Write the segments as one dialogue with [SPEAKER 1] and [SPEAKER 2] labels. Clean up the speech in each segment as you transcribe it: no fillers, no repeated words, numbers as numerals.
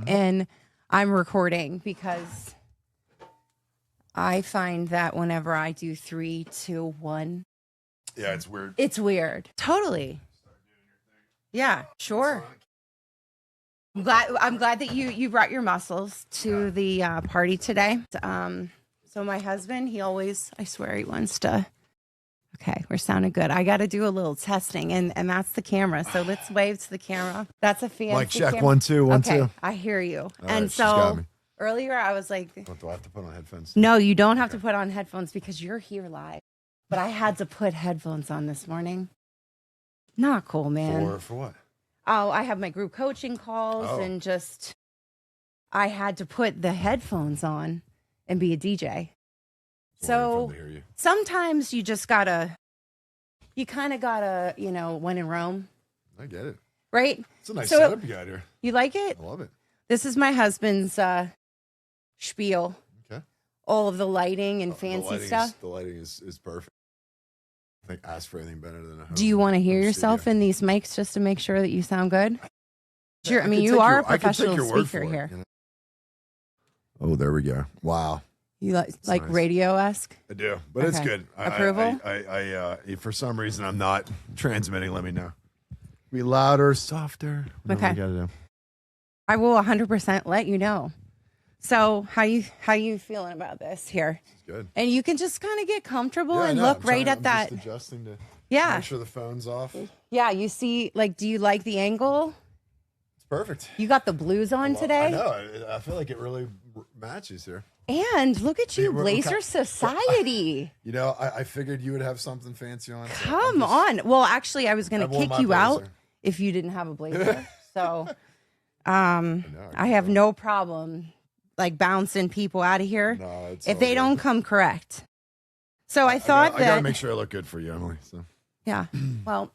[SPEAKER 1] and I'm recording because I find that whenever I do 3, 2, 1.
[SPEAKER 2] Yeah, it's weird.
[SPEAKER 1] It's weird. Totally. Yeah, sure. I'm glad that you brought your muscles to the party today. So my husband, I swear he wants to. Okay, we're sounding good. I got to do a little testing, and that's the camera. So let's wave to the camera. That's a fancy
[SPEAKER 2] Mic check,
[SPEAKER 1] camera.
[SPEAKER 2] 1, 2, 1, 2.
[SPEAKER 1] I hear you.
[SPEAKER 2] All
[SPEAKER 1] and
[SPEAKER 2] right, she's got me.
[SPEAKER 1] Earlier I was like,
[SPEAKER 2] Do I have to put on headphones?
[SPEAKER 1] no, you don't have to put on headphones because you're here live. But I had to put headphones on this morning. Not cool, man.
[SPEAKER 2] For what?
[SPEAKER 1] Oh, I have my group coaching calls and I had to put the headphones on and be a DJ. So sometimes you just you kind of gotta, when in Rome.
[SPEAKER 2] I get it.
[SPEAKER 1] Right?
[SPEAKER 2] It's a nice setup you got here.
[SPEAKER 1] You like it?
[SPEAKER 2] I love it.
[SPEAKER 1] This is my husband's spiel.
[SPEAKER 2] Okay.
[SPEAKER 1] All of the lighting and fancy stuff.
[SPEAKER 2] The lighting is perfect. I think ask for anything better than a home.
[SPEAKER 1] Do you want to hear yourself in these mics just to make sure that you sound good? Sure. I mean, you are a professional speaker here.
[SPEAKER 2] Oh, there we go. Wow.
[SPEAKER 1] You like nice. Radio-esque?
[SPEAKER 2] I do, but it's good.
[SPEAKER 1] Approval?
[SPEAKER 2] I for some reason, I'm not transmitting. Let me know. Be louder, softer.
[SPEAKER 1] Okay.
[SPEAKER 2] We gotta do.
[SPEAKER 1] I will 100% let you know. So how you feeling about this here?
[SPEAKER 2] It's good.
[SPEAKER 1] And you can just kind of get comfortable and look I'm
[SPEAKER 2] just adjusting to make sure the phone's off.
[SPEAKER 1] Yeah, you see, do you like the angle?
[SPEAKER 2] It's perfect.
[SPEAKER 1] You got the blues on today?
[SPEAKER 2] I know. I feel like it really matches here.
[SPEAKER 1] And look at you, Blazer Society.
[SPEAKER 2] I figured you would have something fancy on. So
[SPEAKER 1] Come on. Well, actually, I was going to kick you out if you didn't have a blazer. So I have no problem bouncing people out of here if they don't come correct. So I thought
[SPEAKER 2] I gotta make sure I look good for you, Emily. So
[SPEAKER 1] yeah. Well,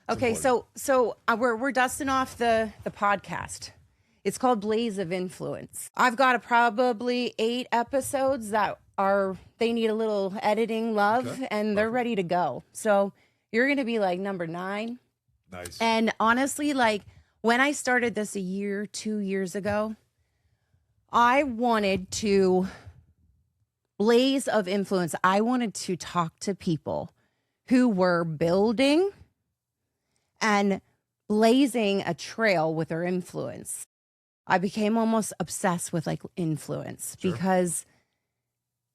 [SPEAKER 1] okay. So we're dusting off the podcast. It's called Blaze of Influence. I've got probably 8 episodes that they need a little editing love, and they're ready to go. So you're going to be number 9.
[SPEAKER 2] Nice.
[SPEAKER 1] And honestly, when I started this 2 years ago, I wanted to blaze of influence. I wanted to talk to people who were building and blazing a trail with their influence. I became almost obsessed with influence because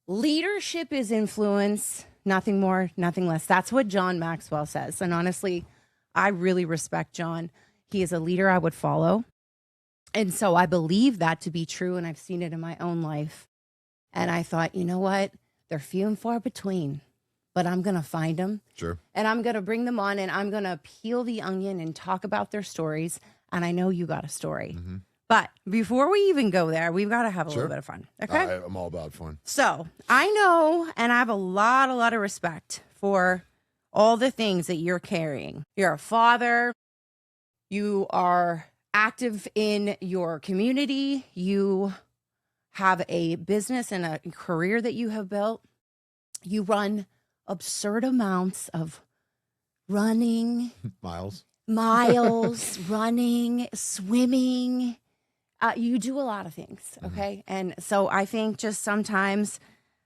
[SPEAKER 1] leadership is influence, nothing more, nothing less. That's what John Maxwell says. And honestly, I really respect John. He is a leader I would follow. And so I believe that to be true. And I've seen it in my own life. And I thought, you know what? They're few and far between, but I'm going to find them.
[SPEAKER 2] Sure.
[SPEAKER 1] And I'm going to bring them on and I'm going to peel the onion and talk about their stories. And I know you got a story. Mm-hmm. But before we even go there, we've got to have a little bit of fun. Okay.
[SPEAKER 2] I'm all about fun.
[SPEAKER 1] So I know, and I have a lot of respect for all the things that you're carrying. You're a father. You are active in your community. You have a business and a career that you have built. You run absurd amounts of running.
[SPEAKER 2] Miles,
[SPEAKER 1] running, swimming. You do a lot of things, okay? Mm-hmm. And so I think just sometimes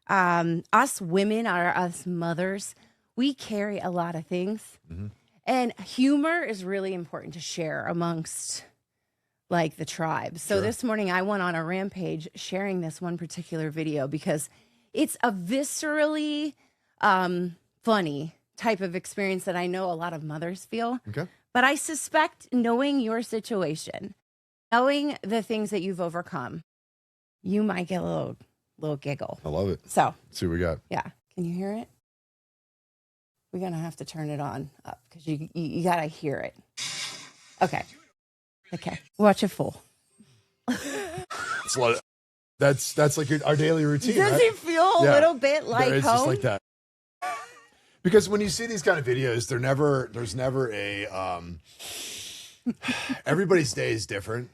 [SPEAKER 1] us women, us mothers, we carry a lot of things. Mm-hmm. And humor is really important to share amongst the tribe. So this morning I went on a rampage sharing this one particular video because it's a viscerally funny type of experience that I know a lot of mothers feel.
[SPEAKER 2] Okay.
[SPEAKER 1] But I suspect, knowing your situation, knowing the things that you've overcome, you might get a little giggle.
[SPEAKER 2] I love it.
[SPEAKER 1] So
[SPEAKER 2] let's see what we got.
[SPEAKER 1] Yeah. Can you hear it? We're going to have to turn it on up because you got to hear it. Okay. Watch it full.
[SPEAKER 2] It's a lot that's like our daily routine.
[SPEAKER 1] Does it feel a little bit like
[SPEAKER 2] it's
[SPEAKER 1] home?
[SPEAKER 2] Just like that. Because when you see these kind of videos, there's never a everybody's day is different.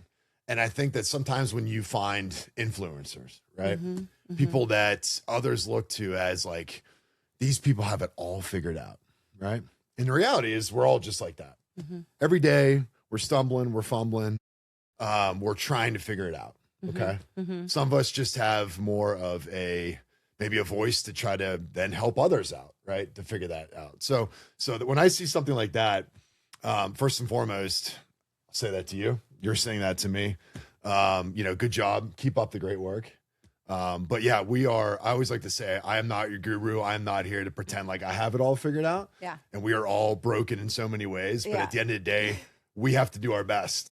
[SPEAKER 2] And I think that sometimes when you find influencers, right? Mm-hmm, mm-hmm. People that others look to as these people have it all figured out, right? And the reality is we're all just like that. Mm-hmm. Every day we're stumbling, we're fumbling. we're trying to figure it out. Okay.
[SPEAKER 1] Mm-hmm.
[SPEAKER 2] Some of us just have more of maybe a voice to try to then help others out, right? To figure that out. So that when I see something like that, first and foremost, I'll say that to you. You're saying that to me. Good job. Keep up the great work. But yeah, I always like to say, I am not your guru. I am not here to pretend like I have it all figured out.
[SPEAKER 1] Yeah.
[SPEAKER 2] And we are all broken in so many ways. But
[SPEAKER 1] Yeah.
[SPEAKER 2] at the end of the day, we have to do our best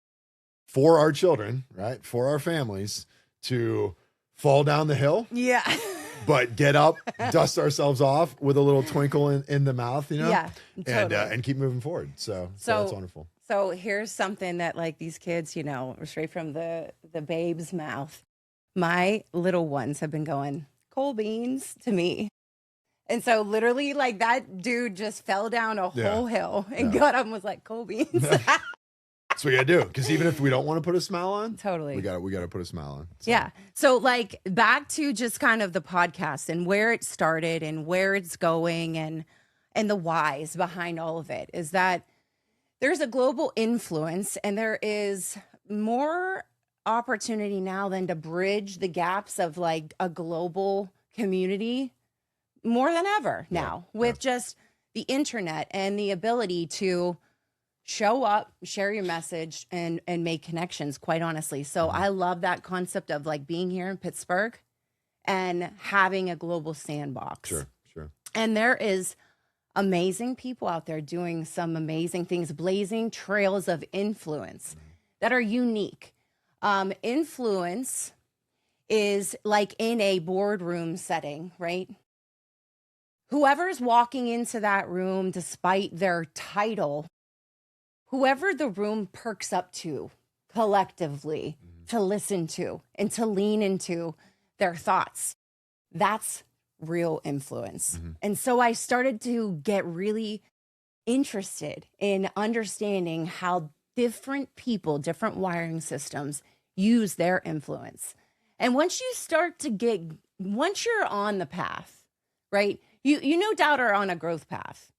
[SPEAKER 2] for our children, right? For our families to fall down the hill.
[SPEAKER 1] Yeah.
[SPEAKER 2] But get up, dust ourselves off with a little twinkle in the mouth,
[SPEAKER 1] Yeah, totally.
[SPEAKER 2] and keep moving forward. So that's wonderful.
[SPEAKER 1] So here's something that like these kids, straight from the babe's mouth. My little ones have been going, cold beans to me. And so literally like that dude just fell down a whole hill and got up and was like, cold beans.
[SPEAKER 2] That's what we gotta do. Because even if we don't want to put a smile on,
[SPEAKER 1] totally,
[SPEAKER 2] we gotta put a smile on. So.
[SPEAKER 1] Yeah. So like back to just kind of the podcast and where it started and where it's going and the whys behind all of it is that there's a global influence and there is more opportunity now than to bridge the gaps of like a global community more than ever now with just the internet and the ability to show up, share your message and make connections, quite honestly. So I love that concept of like being here in Pittsburgh and having a global sandbox.
[SPEAKER 2] Sure.
[SPEAKER 1] And there is amazing people out there doing some amazing things, blazing trails of influence that are unique. Influence is like in a boardroom setting, right? Whoever's walking into that room, despite their title, whoever the room perks up to collectively to listen to and to lean into their thoughts, that's real influence. And so I started to get really interested in understanding how different people, different wiring systems use their influence. And once you're on the path, right? You no doubt are on a growth path.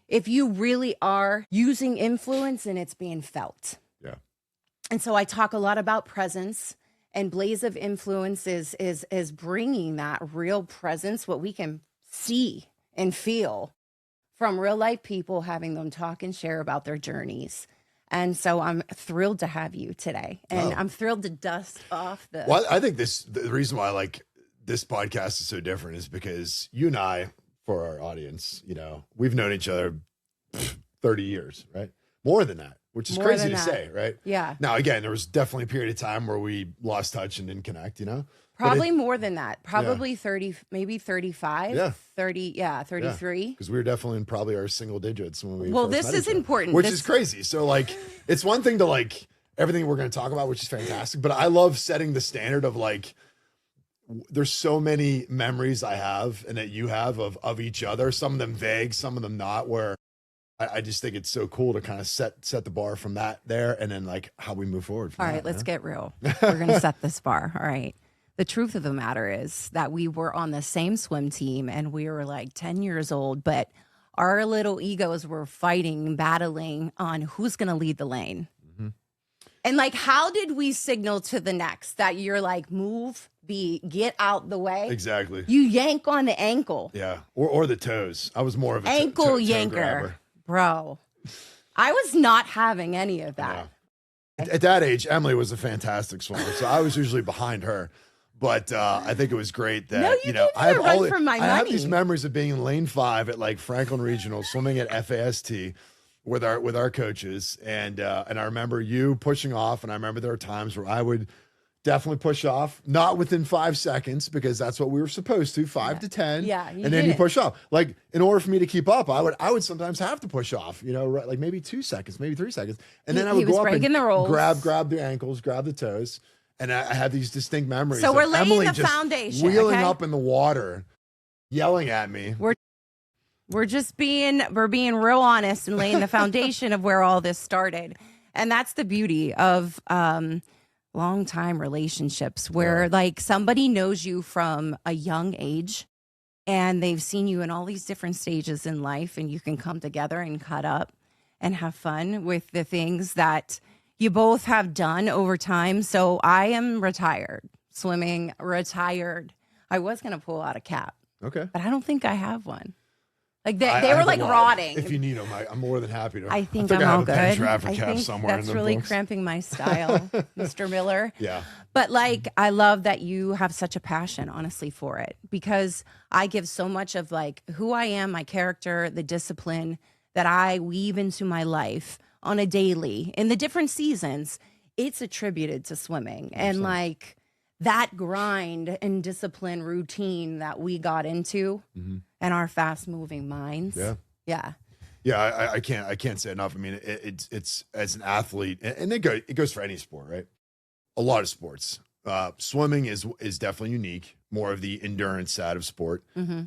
[SPEAKER 1] If you really are using influence and it's being felt.
[SPEAKER 2] Yeah.
[SPEAKER 1] And so I talk a lot about presence, and Blaze of Influence is bringing that real presence, what we can see and feel from real life people, having them talk and share about their journeys. And so I'm thrilled to have you today, and I'm thrilled to dust off the.
[SPEAKER 2] Well, I think the reason why I like this podcast is so different is because you and I, for our audience, we've known each other 30 years, right? More than that, which is crazy to say, right?
[SPEAKER 1] Yeah.
[SPEAKER 2] Now, again, there was definitely a period of time where we lost touch and didn't connect,
[SPEAKER 1] Probably more than that. Probably 30, maybe 35,
[SPEAKER 2] Yeah.
[SPEAKER 1] 33.
[SPEAKER 2] Because we were definitely in probably our single digits when we
[SPEAKER 1] Well,
[SPEAKER 2] first
[SPEAKER 1] this
[SPEAKER 2] met
[SPEAKER 1] is
[SPEAKER 2] each other,
[SPEAKER 1] important.
[SPEAKER 2] which is crazy. So like, it's one thing to like everything we're going to talk about, which is fantastic, but I love setting the standard of like, there's so many memories I have and that you have of each other, some of them vague, some of them not, where I just think it's so cool to kind of set the bar from that there and then like how we move forward.
[SPEAKER 1] All right, let's get real. We're going to set this bar. All right. The truth of the matter is that we were on the same swim team and we were like 10 years old, but our little egos were fighting, battling on who's going to lead the lane. And like, how did we signal to the next that you're like, move, get out the way?
[SPEAKER 2] Exactly.
[SPEAKER 1] You yank on the ankle.
[SPEAKER 2] Yeah. Or the toes. I was more of a
[SPEAKER 1] ankle
[SPEAKER 2] toe
[SPEAKER 1] yanker.
[SPEAKER 2] grabber.
[SPEAKER 1] Bro, I was not having any of that.
[SPEAKER 2] Yeah. At that age, Emily was a fantastic swimmer, so I was usually behind her. But I think it was great that
[SPEAKER 1] No, you didn't
[SPEAKER 2] I have
[SPEAKER 1] run for my
[SPEAKER 2] I have
[SPEAKER 1] money.
[SPEAKER 2] these memories of being in lane 5 at like Franklin Regional, swimming at FAST with our coaches, and I remember you pushing off, and I remember there were times where I would definitely push off, not within 5 seconds because that's what we were supposed to, 5 to 10.
[SPEAKER 1] Yeah,
[SPEAKER 2] and then you push off. Like in order for me to keep up, I would sometimes have to push off, right, like maybe 2 seconds, maybe 3 seconds, and then I would go up and
[SPEAKER 1] the rules.
[SPEAKER 2] grab the ankles, grab the toes, and I have these distinct memories.
[SPEAKER 1] So we're
[SPEAKER 2] of
[SPEAKER 1] laying
[SPEAKER 2] Emily
[SPEAKER 1] the
[SPEAKER 2] just
[SPEAKER 1] foundation,
[SPEAKER 2] wheeling
[SPEAKER 1] okay?
[SPEAKER 2] up in the water, yelling at me.
[SPEAKER 1] We're just being real honest and laying the foundation of where all this started. And that's the beauty of long time relationships where like somebody knows you from a young age and they've seen you in all these different stages in life, and you can come together and cut up and have fun with the things that you both have done over time. So I am retired, swimming, retired. I was going to pull out a cap,
[SPEAKER 2] Okay.
[SPEAKER 1] but I don't think I have one. Like
[SPEAKER 2] I
[SPEAKER 1] they were
[SPEAKER 2] have a
[SPEAKER 1] like
[SPEAKER 2] lot.
[SPEAKER 1] rotting.
[SPEAKER 2] If you need them, I'm more than happy to.
[SPEAKER 1] I think
[SPEAKER 2] I
[SPEAKER 1] I'm
[SPEAKER 2] have
[SPEAKER 1] all
[SPEAKER 2] a Ben
[SPEAKER 1] good.
[SPEAKER 2] Trafford
[SPEAKER 1] I
[SPEAKER 2] cap
[SPEAKER 1] think
[SPEAKER 2] somewhere
[SPEAKER 1] that's
[SPEAKER 2] in them
[SPEAKER 1] really
[SPEAKER 2] books.
[SPEAKER 1] cramping my style, Mr. Miller.
[SPEAKER 2] Yeah.
[SPEAKER 1] But like, I love that you have such a passion, honestly, for it, because I give so much of like who I am, my character, the discipline that I weave into my life on a daily in the different seasons. It's attributed to swimming and like that grind and discipline routine that we got into and our fast moving minds.
[SPEAKER 2] Yeah.
[SPEAKER 1] Yeah.
[SPEAKER 2] Yeah, I can't say enough. I mean, it's as an athlete, and it goes for any sport, right? A lot of sports. Swimming is definitely unique, more of the endurance side of sport.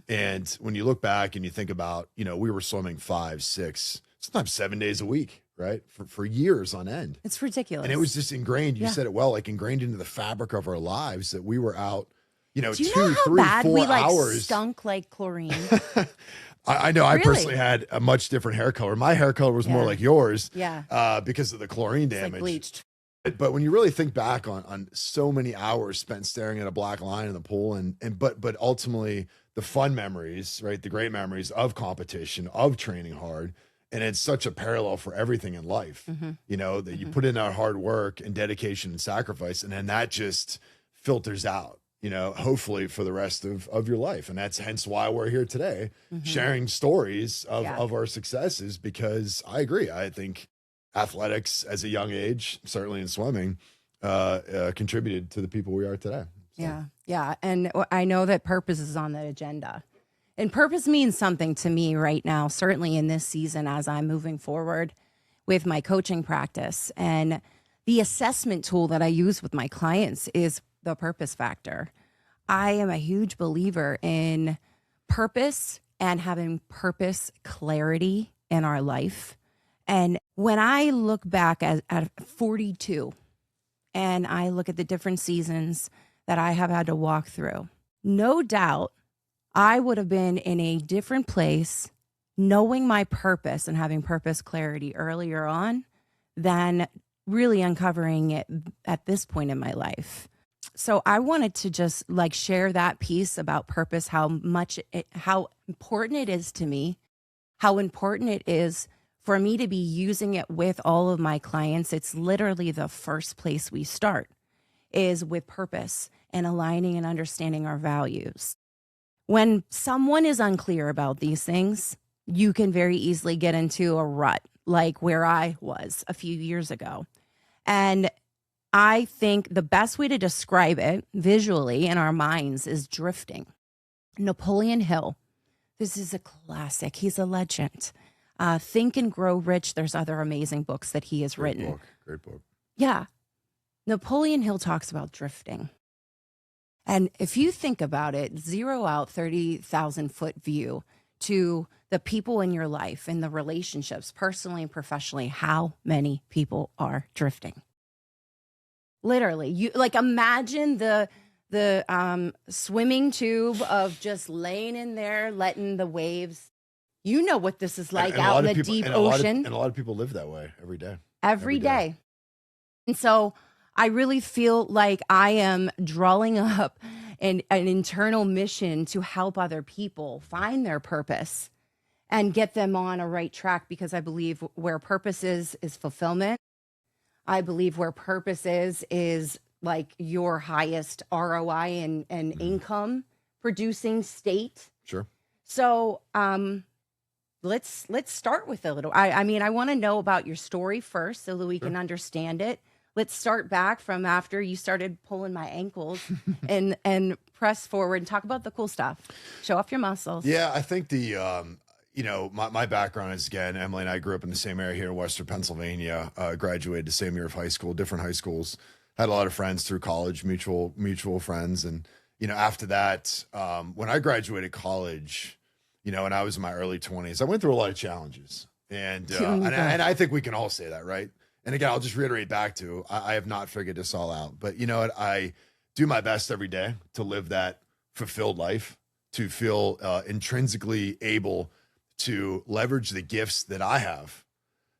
[SPEAKER 2] And when you look back and you think about, we were swimming 5, 6, sometimes 7 days a week, right? For years on end.
[SPEAKER 1] It's ridiculous.
[SPEAKER 2] And it was just ingrained. You
[SPEAKER 1] Yeah.
[SPEAKER 2] said it well, like ingrained into the fabric of our lives that we were out,
[SPEAKER 1] Do you
[SPEAKER 2] 2,
[SPEAKER 1] know how
[SPEAKER 2] 3,
[SPEAKER 1] bad
[SPEAKER 2] 4
[SPEAKER 1] we like
[SPEAKER 2] hours.
[SPEAKER 1] stunk like chlorine?
[SPEAKER 2] I know. I
[SPEAKER 1] Really?
[SPEAKER 2] personally had a much different hair color. My hair color was more
[SPEAKER 1] Yeah.
[SPEAKER 2] like yours,
[SPEAKER 1] Yeah.
[SPEAKER 2] because of the chlorine
[SPEAKER 1] It's like
[SPEAKER 2] damage.
[SPEAKER 1] bleached.
[SPEAKER 2] But when you really think back on so many hours spent staring at a black line in the pool, but ultimately the fun memories, right? The great memories of competition, of training hard. And it's such a parallel for everything in life, that you put in that hard work and dedication and sacrifice, and then that just filters out, hopefully for the rest of your life. And that's hence why we're here today, sharing stories of our successes, because I agree. I think athletics as a young age, certainly in swimming, contributed to the people we are today. So.
[SPEAKER 1] Yeah. Yeah. And I know that purpose is on the agenda. And purpose means something to me right now, certainly in this season as I'm moving forward with my coaching practice. And the assessment tool that I use with my clients is the purpose factor. I am a huge believer in purpose and having purpose clarity in our life. And when I look back at 42 and I look at the different seasons that I have had to walk through, no doubt I would have been in a different place knowing my purpose and having purpose clarity earlier on than really uncovering it at this point in my life. So I wanted to just like share that piece about purpose, how important it is to me, how important it is for me to be using it with all of my clients. It's literally the first place we start is with purpose and aligning and understanding our values. When someone is unclear about these things, you can very easily get into a rut like where I was a few years ago. And I think the best way to describe it visually in our minds is drifting. Napoleon Hill, this is a classic. He's a legend. Think and Grow Rich. There's other amazing books that he has written.
[SPEAKER 2] Great book.
[SPEAKER 1] Yeah. Napoleon Hill talks about drifting. And if you think about it, zero out 30,000 foot view to the people in your life and the relationships, personally and professionally, how many people are drifting? Literally, you like imagine the swimming tube of just laying in there, letting the waves. You know what this is like out in the deep ocean.
[SPEAKER 2] And a lot of people live that way every day.
[SPEAKER 1] Every day. And so I really feel like I am drawing up an internal mission to help other people find their purpose and get them on a right track, because I believe where purpose is fulfillment. I believe where purpose is like your highest ROI and income producing state.
[SPEAKER 2] Sure.
[SPEAKER 1] So let's start with a little. I mean, I want to know about your story first so that we can understand it. Let's start back from after you started pulling my ankles and press forward and talk about the cool stuff. Show off your muscles.
[SPEAKER 2] Yeah, I think my background is, again, Emily and I grew up in the same area here in Western Pennsylvania, graduated the same year of high school, different high schools, had a lot of friends through college, mutual friends. And, after that, when I graduated college, and I was in my early 20s, I went through a lot of challenges. And I think we can all say that, right? And again, I'll just reiterate back to, I have not figured this all out. But you know what? I do my best every day to live that fulfilled life, to feel intrinsically able to leverage the gifts that I have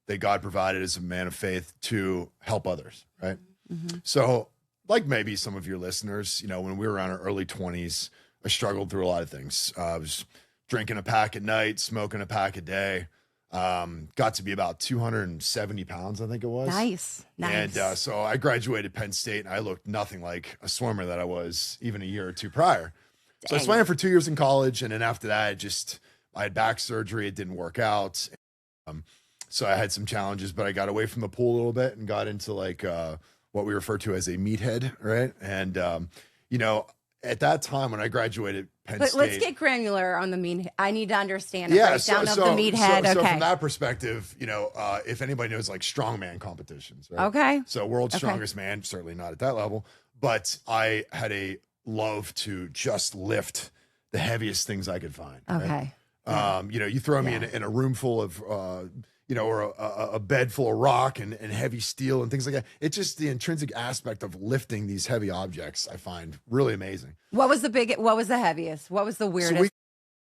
[SPEAKER 2] that God provided as a man of faith to help others, right?
[SPEAKER 1] Mm-hmm.
[SPEAKER 2] So, like maybe some of your listeners, you know, when we were in our early 20s, I struggled through a lot of things. I was drinking a pack at night, smoking a pack a day. Got to be about 270 pounds, I think it was.
[SPEAKER 1] Nice.
[SPEAKER 2] And so I graduated Penn State, and I looked nothing like a swimmer that I was even a year or two prior. So I swam for 2 years in college, and then after that, I had back surgery. It didn't work out. So I had some challenges, but I got away from the pool a little bit and got into like what we refer to as a meathead, right? And you know, at that time when I graduated Penn State,
[SPEAKER 1] let's get granular on the meathead. I need to understand a breakdown of the meathead.
[SPEAKER 2] So from that perspective, you know, if anybody knows like strongman competitions, right?
[SPEAKER 1] Okay.
[SPEAKER 2] So world's strongest man, certainly not at that level, but I had a love to just lift the heaviest things I could find.
[SPEAKER 1] Okay.
[SPEAKER 2] Right? You know, you throw me in a room full of, you know, or a bed full of rock and heavy steel and things like that. It's just the intrinsic aspect of lifting these heavy objects I find really amazing.
[SPEAKER 1] What was the heaviest? What was the weirdest?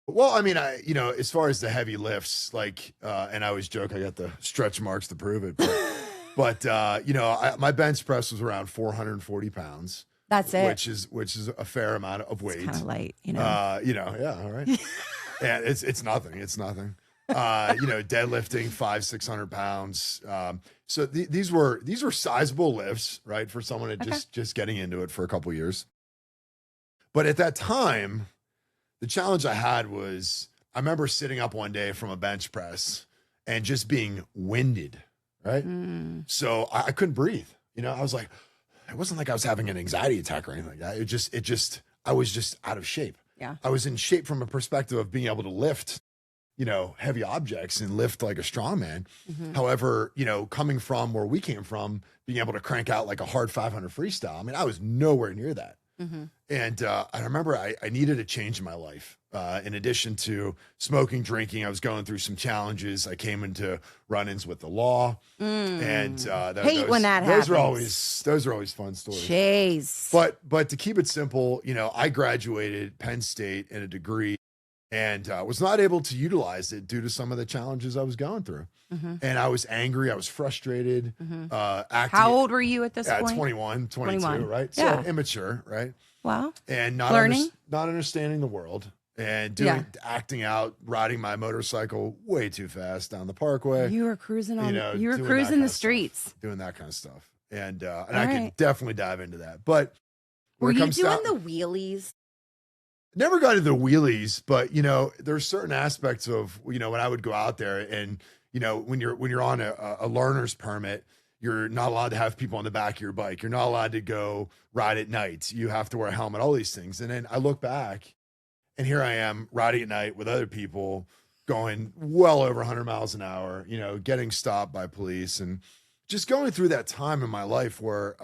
[SPEAKER 2] Well, I mean, you know, as far as the heavy lifts, like, and I always joke, I got the stretch marks to prove it, but you know, my bench press was around 440 pounds.
[SPEAKER 1] That's it.
[SPEAKER 2] Which is a fair amount of weight.
[SPEAKER 1] Kind of light, you know.
[SPEAKER 2] Yeah, all right. And it's nothing. It's nothing. You know, deadlifting 500-600 pounds. So these were sizable lifts, right, for someone that just getting into it for a couple years. But at that time, the challenge I had was I remember sitting up one day from a bench press and just being winded, right? So I couldn't breathe. You know, I was like, it wasn't like I was having an anxiety attack or anything like that. I was just out of shape.
[SPEAKER 1] Yeah.
[SPEAKER 2] I was in shape from a perspective of being able to lift, you know, heavy objects and lift like a strong man. However, you know, coming from where we came from, being able to crank out like a hard 500 freestyle, I mean, I was nowhere near that. And I remember I needed a change in my life. In addition to smoking, drinking, I was going through some challenges. I came into run-ins with the law, and
[SPEAKER 1] when that happens.
[SPEAKER 2] Those are always fun stories.
[SPEAKER 1] Jeez.
[SPEAKER 2] But to keep it simple, you know, I graduated Penn State in a degree, and was not able to utilize it due to some of the challenges I was going through. And I was angry. I was frustrated.
[SPEAKER 1] How old were you at this point?
[SPEAKER 2] 21, 22, right?
[SPEAKER 1] Yeah.
[SPEAKER 2] So immature, right?
[SPEAKER 1] Wow.
[SPEAKER 2] And not understanding the world and acting out, riding my motorcycle way too fast down the parkway.
[SPEAKER 1] You were cruising on, you were
[SPEAKER 2] doing
[SPEAKER 1] cruising the streets.
[SPEAKER 2] Doing that kind of stuff. And I can definitely dive into that. But
[SPEAKER 1] were you doing the wheelies?
[SPEAKER 2] Never got into the wheelies, but you know, there's certain aspects of, you know, when I would go out there and, you know, when you're on a learner's permit, you're not allowed to have people on the back of your bike. You're not allowed to go ride at night. You have to wear a helmet, all these things. And then I look back and here I am riding at night with other people going well over 100 miles an hour, you know, getting stopped by police and just going through that time in my life where,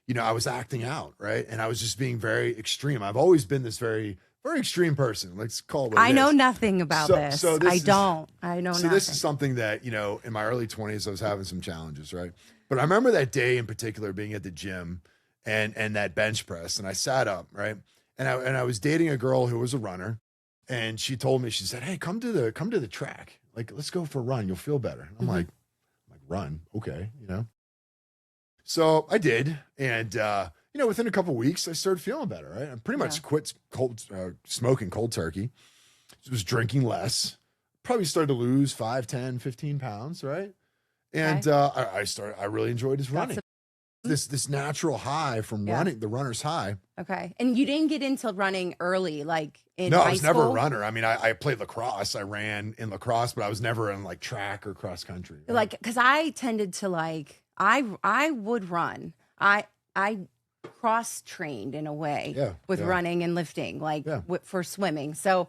[SPEAKER 2] you know, I was acting out, right? And I was just being very extreme. I've always been this very, very extreme person. Let's call it what it is.
[SPEAKER 1] I know nothing about this. I know nothing.
[SPEAKER 2] So this is something that, you know, in my early 20s, I was having some challenges, right? But I remember that day in particular being at the gym and that bench press, and I sat up, right? And I was dating a girl who was a runner, and she told me, she said, "Hey, come to the track. Like, let's go for a run. You'll feel better." I'm like, run, okay, you know. So I did, and you know, within a couple of weeks, I started feeling better. Right, I pretty much quit smoking cold turkey. Was drinking less. Probably started to lose 5, 10, 15 pounds. Right, and I really enjoyed this running. This natural high from running, the runner's high.
[SPEAKER 1] Okay, and you didn't get into running early, like in
[SPEAKER 2] no,
[SPEAKER 1] high
[SPEAKER 2] I was
[SPEAKER 1] school?
[SPEAKER 2] never a runner. I mean, I played lacrosse. I ran in lacrosse, but I was never in like track or cross country. Right?
[SPEAKER 1] Like, because I tended to like, I would run. I cross trained in a way with running and lifting, like for swimming. So,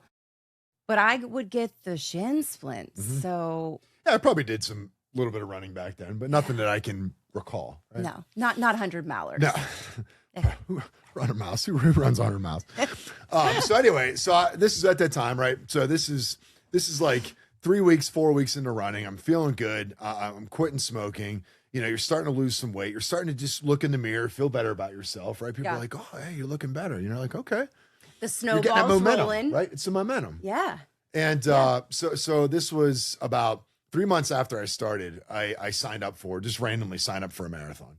[SPEAKER 1] but I would get the shin splints. So
[SPEAKER 2] yeah, I probably did some little bit of running back then, but nothing that I can recall. Right?
[SPEAKER 1] No, not 100 mallards.
[SPEAKER 2] No. 100 miles. Who runs 100 miles? So anyway, this is at that time, right? So this is like 3 weeks, 4 weeks into running. I'm feeling good. I'm quitting smoking. You know, you're starting to lose some weight. You're starting to just look in the mirror, feel better about yourself, right? People are like, "Oh, hey, you're looking better." You know, like, okay.
[SPEAKER 1] The snowball's
[SPEAKER 2] momentum,
[SPEAKER 1] rolling.
[SPEAKER 2] right? It's the momentum.
[SPEAKER 1] Yeah.
[SPEAKER 2] And so this was about 3 months after I started, I signed up just randomly signed up for a marathon.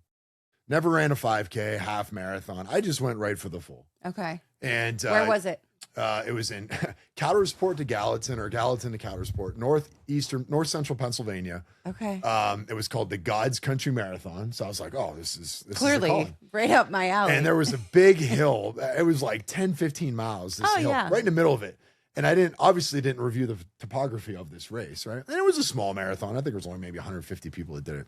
[SPEAKER 2] Never ran a 5K, half marathon. I just went right for the full.
[SPEAKER 1] Okay.
[SPEAKER 2] And
[SPEAKER 1] where was it?
[SPEAKER 2] It was in Coudersport to Gallatin, or Gallatin to Coudersport, north central Pennsylvania.
[SPEAKER 1] Okay.
[SPEAKER 2] It was called the God's Country Marathon. So I was like, oh, this is
[SPEAKER 1] clearly right up my alley.
[SPEAKER 2] And there was a big hill. It was like 10, 15 miles. This hill, right in the middle of it. And I obviously didn't review the topography of this race, right? And it was a small marathon. I think there was only maybe 150 people that did it.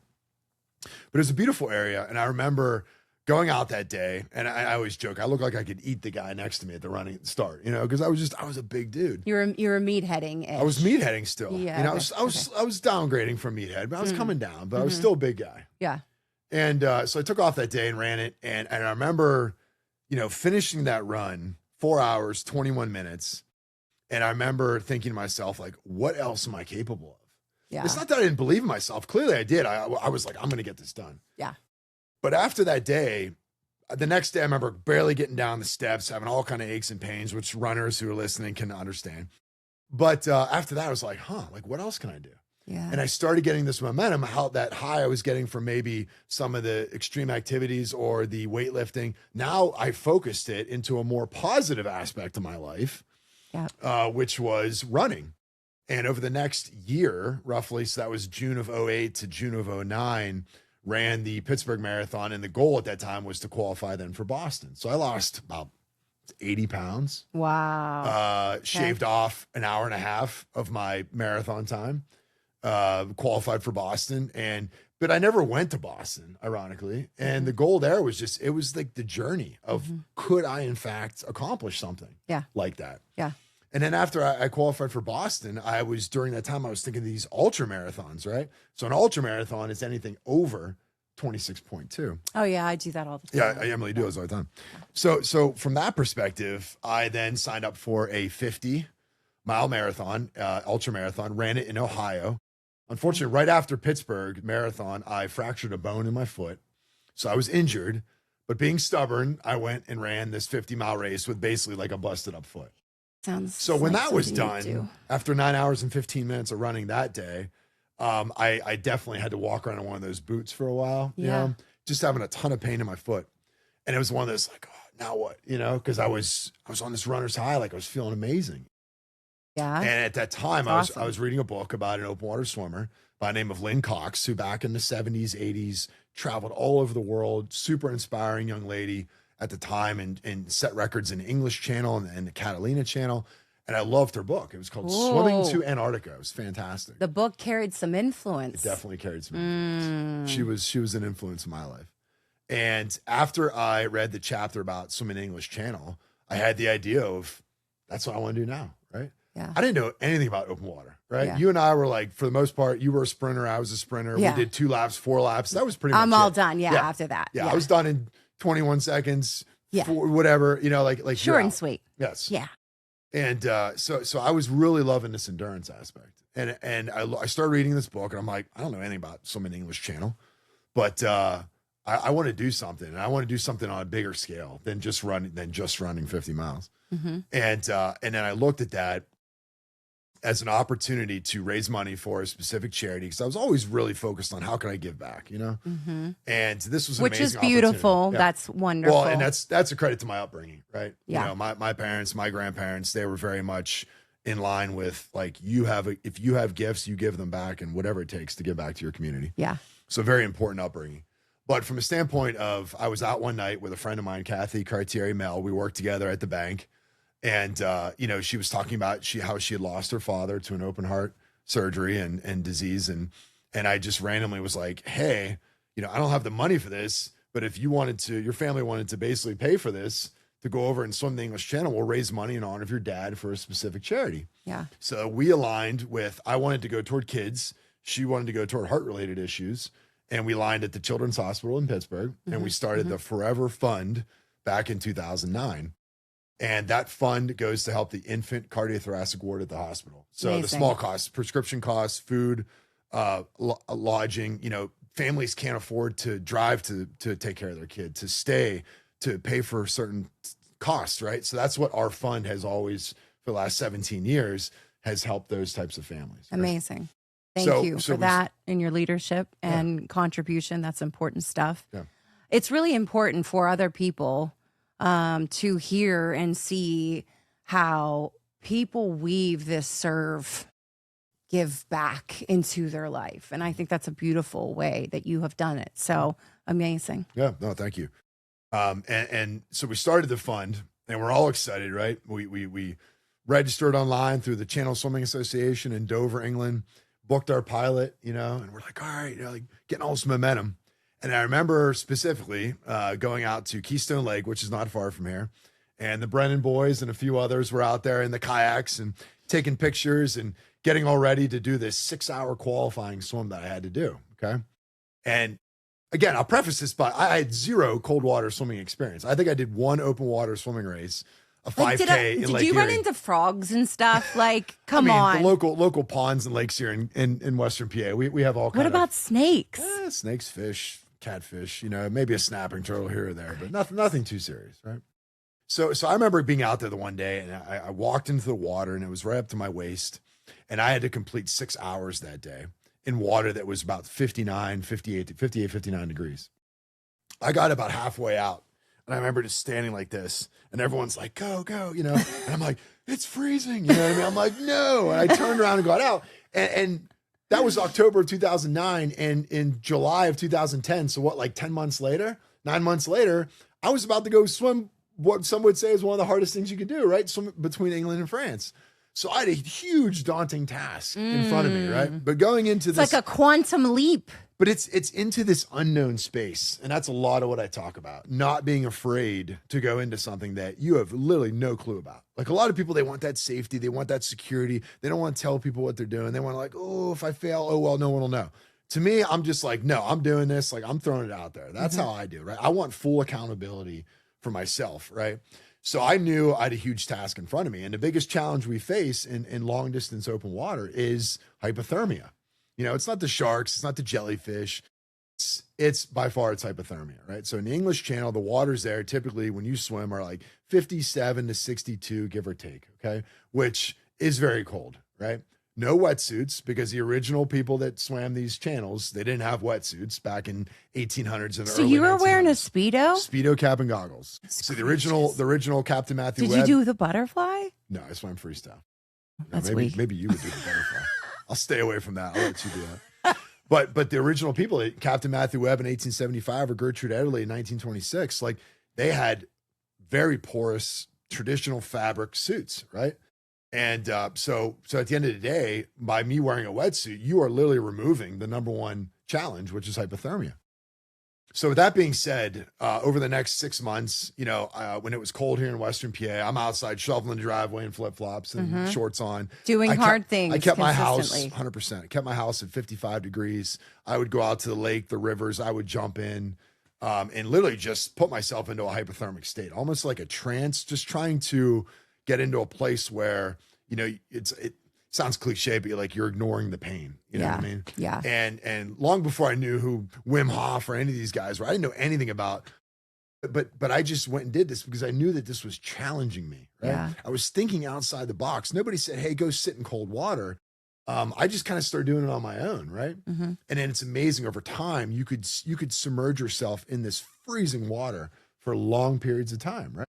[SPEAKER 2] But it was a beautiful area. And I remember going out that day, and I always joke, I look like I could eat the guy next to me at the running start, because I was a big dude.
[SPEAKER 1] You're a meatheading.
[SPEAKER 2] I was meatheading still.
[SPEAKER 1] Yeah.
[SPEAKER 2] I was downgrading from meathead, but I was coming down, but I was still a big guy.
[SPEAKER 1] Yeah.
[SPEAKER 2] And so I took off that day and ran it. And I remember, finishing that run, 4 hours, 21 minutes. And I remember thinking to myself, like, what else am I capable of?
[SPEAKER 1] Yeah.
[SPEAKER 2] It's not that I didn't believe in myself. Clearly I did. I was like, I'm going to get this done.
[SPEAKER 1] Yeah.
[SPEAKER 2] But after that day, the next day, I remember barely getting down the steps, having all kind of aches and pains, which runners who are listening can understand. But after that, I was like, what else can I do?
[SPEAKER 1] Yeah.
[SPEAKER 2] And I started getting this momentum, how that high I was getting from maybe some of the extreme activities or the weightlifting. Now I focused it into a more positive aspect of my life, which was running. And over the next year, roughly, so that was June of 08 to June of 09, ran the Pittsburgh Marathon. And the goal at that time was to qualify then for Boston. So I lost about 80 pounds.
[SPEAKER 1] Wow.
[SPEAKER 2] Shaved off an hour and a half of my marathon time, qualified for Boston. But I never went to Boston, ironically. And the goal there was it was like the journey of could I in fact accomplish something like that? Yeah. And then after I qualified for Boston, during that time, I was thinking of these ultra marathons, right? So an ultra marathon is anything over 26.2.
[SPEAKER 1] Oh yeah, I do that all the time.
[SPEAKER 2] Yeah, Emily do those all the time. So from that perspective, I then signed up for a 50-mile marathon, ultra marathon, ran it in Ohio. Unfortunately, right after Pittsburgh marathon, I fractured a bone in my foot. So I was injured, but being stubborn, I went and ran this 50-mile race with basically like a busted up foot.
[SPEAKER 1] So
[SPEAKER 2] when that was done, after 9 hours and 15 minutes of running that day, I definitely had to walk around in one of those boots for a while, just having a ton of pain in my foot. And it was one of those like, oh, now what, because I was on this runner's high, like I was feeling amazing. Yeah. And at that time, I was reading a book about an open water swimmer by the name of Lynn Cox, who back in the 70s, 80s, traveled all over the world, super inspiring young lady at the time, and set records in the English Channel and the Catalina Channel. And I loved her book. It was called Swimming to Antarctica. It was fantastic.
[SPEAKER 1] The book carried some influence.
[SPEAKER 2] It definitely carried some influence. She was an influence in my life. And after I read the chapter about swimming English Channel, I had the idea of that's what I want to do now, right? Yeah. I didn't know anything about open water, right? Yeah. You and I were like, for the most part, you were a sprinter, I was a sprinter. Yeah. We did 2 laps, 4 laps. That was pretty much
[SPEAKER 1] I'm all done, after that.
[SPEAKER 2] Yeah, I was done in 21 seconds, whatever, like
[SPEAKER 1] short and sweet.
[SPEAKER 2] Yes.
[SPEAKER 1] Yeah.
[SPEAKER 2] And so I was really loving this endurance aspect. And I started reading this book, and I'm like, I don't know anything about swimming English Channel, but I want to do something, and I want to do something on a bigger scale than just running 50 miles. Mm-hmm. And then I looked at that as an opportunity to raise money for a specific charity, because I was always really focused on how can I give back, Mm-hmm. And this was
[SPEAKER 1] which is beautiful. Yeah. That's wonderful.
[SPEAKER 2] Well, and that's a credit to my upbringing, right? Yeah. My parents, my grandparents, they were very much in line with like, if you have gifts, you give them back, and whatever it takes to give back to your community. Yeah. So very important upbringing. But from a standpoint of, I was out one night with a friend of mine, Kathy Cartier-Mel. We worked together at the bank. And, she was talking about how she had lost her father to an open heart surgery and disease. And I just randomly was like, hey, I don't have the money for this, but if your family wanted to basically pay for this to go over and swim the English Channel, we'll raise money in honor of your dad for a specific charity. Yeah. So we aligned with, I wanted to go toward kids. She wanted to go toward heart-related issues. And we aligned at the Children's Hospital in Pittsburgh. Mm-hmm. And we started the Forever Fund back in 2009. And that fund goes to help the infant cardiothoracic ward at the hospital. So amazing. The small costs, prescription costs, food, lodging, families can't afford to drive to take care of their kid, to stay, to pay for certain costs, right? So that's what our fund has always, for the last 17 years, has helped those types of families. Right?
[SPEAKER 1] Amazing. Thank you for that and your leadership and contribution. That's important stuff.
[SPEAKER 2] Yeah.
[SPEAKER 1] It's really important for other people to hear and see how people weave this serve, give back into their life. And I think that's a beautiful way that you have done it. So amazing.
[SPEAKER 2] Yeah, no, thank you. And so we started the fund and we're all excited, right? We registered online through the Channel Swimming Association in Dover, England, booked our pilot, and we're like, all right, like getting all this momentum. And I remember specifically going out to Keystone Lake, which is not far from here. And the Brennan boys and a few others were out there in the kayaks and taking pictures and getting all ready to do this 6-hour qualifying swim that I had to do. Okay. And again, I'll preface this by I had zero cold water swimming experience. I think I did one open water swimming race, a 5K in Lake
[SPEAKER 1] Did you run into frogs and stuff? Like, come on.
[SPEAKER 2] The local ponds and lakes here in Western PA. We have all kinds.
[SPEAKER 1] What about snakes?
[SPEAKER 2] Snakes, fish, catfish, maybe a snapping turtle here or there, but nothing too serious, right? So I remember being out there the one day and I walked into the water and it was right up to my waist and I had to complete 6 hours that day in water that was about 59 degrees. I got about halfway out and I remember just standing like this and everyone's like, go, and I'm like, it's freezing. You know what I mean? I'm like, no. And I turned around and got out and that was October of 2009 and in July of 2010. So what, like 9 months later, I was about to go swim what some would say is one of the hardest things you could do, right? Swim between England and France. So I had a huge daunting task in front of me, right? But going into
[SPEAKER 1] this, like a quantum leap.
[SPEAKER 2] But it's into this unknown space. And that's a lot of what I talk about. Not being afraid to go into something that you have literally no clue about. Like a lot of people, they want that safety. They want that security. They don't want to tell people what they're doing. They want to like, oh, if I fail, oh, well, no one will know. To me, I'm just like, no, I'm doing this. Like I'm throwing it out there. That's how I do, right? I want full accountability for myself, right? So I knew I had a huge task in front of me. And the biggest challenge we face in long distance open water is hypothermia. It's not the sharks, it's not the jellyfish. It's by far it's hypothermia, right? So in the English Channel, the waters there typically when you swim are like 57 to 62, give or take, okay? Which is very cold, right? No wetsuits because the original people that swam these channels, they didn't have wetsuits back in 1800s and
[SPEAKER 1] so
[SPEAKER 2] early
[SPEAKER 1] you were
[SPEAKER 2] 1900s.
[SPEAKER 1] Wearing a Speedo?
[SPEAKER 2] Speedo cap and goggles. So the original Captain Matthew Webb.
[SPEAKER 1] Did you do the butterfly?
[SPEAKER 2] No, I swam freestyle.
[SPEAKER 1] That's
[SPEAKER 2] maybe you would do the butterfly. I'll stay away from that. I'll let you do that. But the original people, Captain Matthew Webb in 1875 or Gertrude Ederle in 1926, like they had very porous traditional fabric suits, right? And so at the end of the day, by me wearing a wetsuit, you are literally removing the number one challenge, which is hypothermia. So with that being said, over the next 6 months, when it was cold here in Western PA, I'm outside shoveling the driveway in flip-flops and shorts on.
[SPEAKER 1] Doing hard things.
[SPEAKER 2] I kept my house 100%. I kept my house at 55 degrees. I would go out to the lake, the rivers. I would jump in and literally just put myself into a hypothermic state, almost like a trance, just trying to get into a place where, it sounds cliche, but you're ignoring the pain. You know what I mean?
[SPEAKER 1] Yeah.
[SPEAKER 2] And long before I knew who Wim Hof or any of these guys were, I didn't know anything about, but I just went and did this because I knew that this was challenging me. Right?
[SPEAKER 1] Yeah.
[SPEAKER 2] I was thinking outside the box. Nobody said, hey, go sit in cold water. I just kind of started doing it on my own. Right. And then it's amazing over time, you could submerge yourself in this freezing water for long periods of time. Right.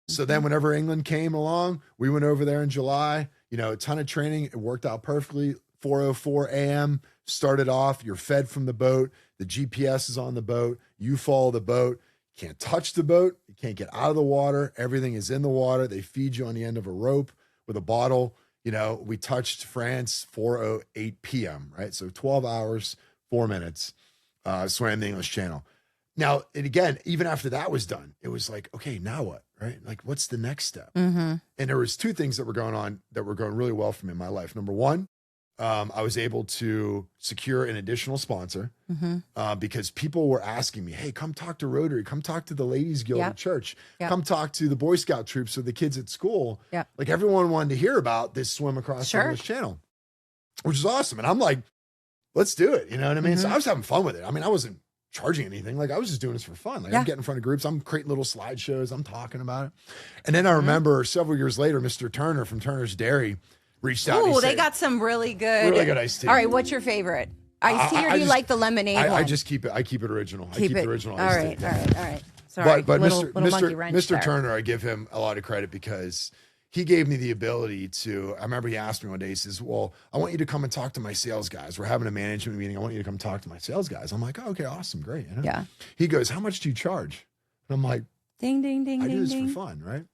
[SPEAKER 2] So then whenever England came along, we went over there in July, a ton of training. It worked out perfectly. 4:04 a.m. started off. You're fed from the boat. The GPS is on the boat. You follow the boat. You can't touch the boat. You can't get out of the water. Everything is in the water. They feed you on the end of a rope with a bottle. We touched France 4:08 p.m., right? So 12 hours, 4 minutes, swam the English Channel. Now, and again, even after that was done, it was like, okay, now what, right? Like, what's the next step? And there was two things that were going on that were going really well for me in my life. Number one, I was able to secure an additional sponsor because people were asking me, hey, come talk to Rotary, come talk to the Ladies Guild at church, come talk to the Boy Scout troops or the kids at school. Like everyone wanted to hear about this swim across the English Channel, which is awesome. And I'm like, let's do it. You know what I mean? So I was having fun with it. I mean, I wasn't charging anything. Like I was just doing this for fun. Like I'm getting in front of groups. I'm creating little slideshows. I'm talking about it. And then I remember several years later, Mr. Turner from Turner's Dairy reached out.
[SPEAKER 1] Ooh, they got some really good
[SPEAKER 2] iced tea.
[SPEAKER 1] All right, what's your favorite? Iced tea, or do you like the lemonade one?
[SPEAKER 2] I just keep it. I keep it original. I keep the original iced tea.
[SPEAKER 1] All right. Sorry,
[SPEAKER 2] but
[SPEAKER 1] little monkey wrench
[SPEAKER 2] Mr.
[SPEAKER 1] there.
[SPEAKER 2] Turner, I give him a lot of credit because he gave me the ability to. I remember he asked me one day. He says, "Well, I want you to come and talk to my sales guys. We're having a management meeting. I want you to come talk to my sales guys." I'm like, "Oh, okay, awesome, great."
[SPEAKER 1] Yeah.
[SPEAKER 2] He goes, "How much do you charge?" And I'm like,
[SPEAKER 1] "Ding, ding, ding,
[SPEAKER 2] I
[SPEAKER 1] ding,
[SPEAKER 2] do this
[SPEAKER 1] ding."
[SPEAKER 2] for fun, right?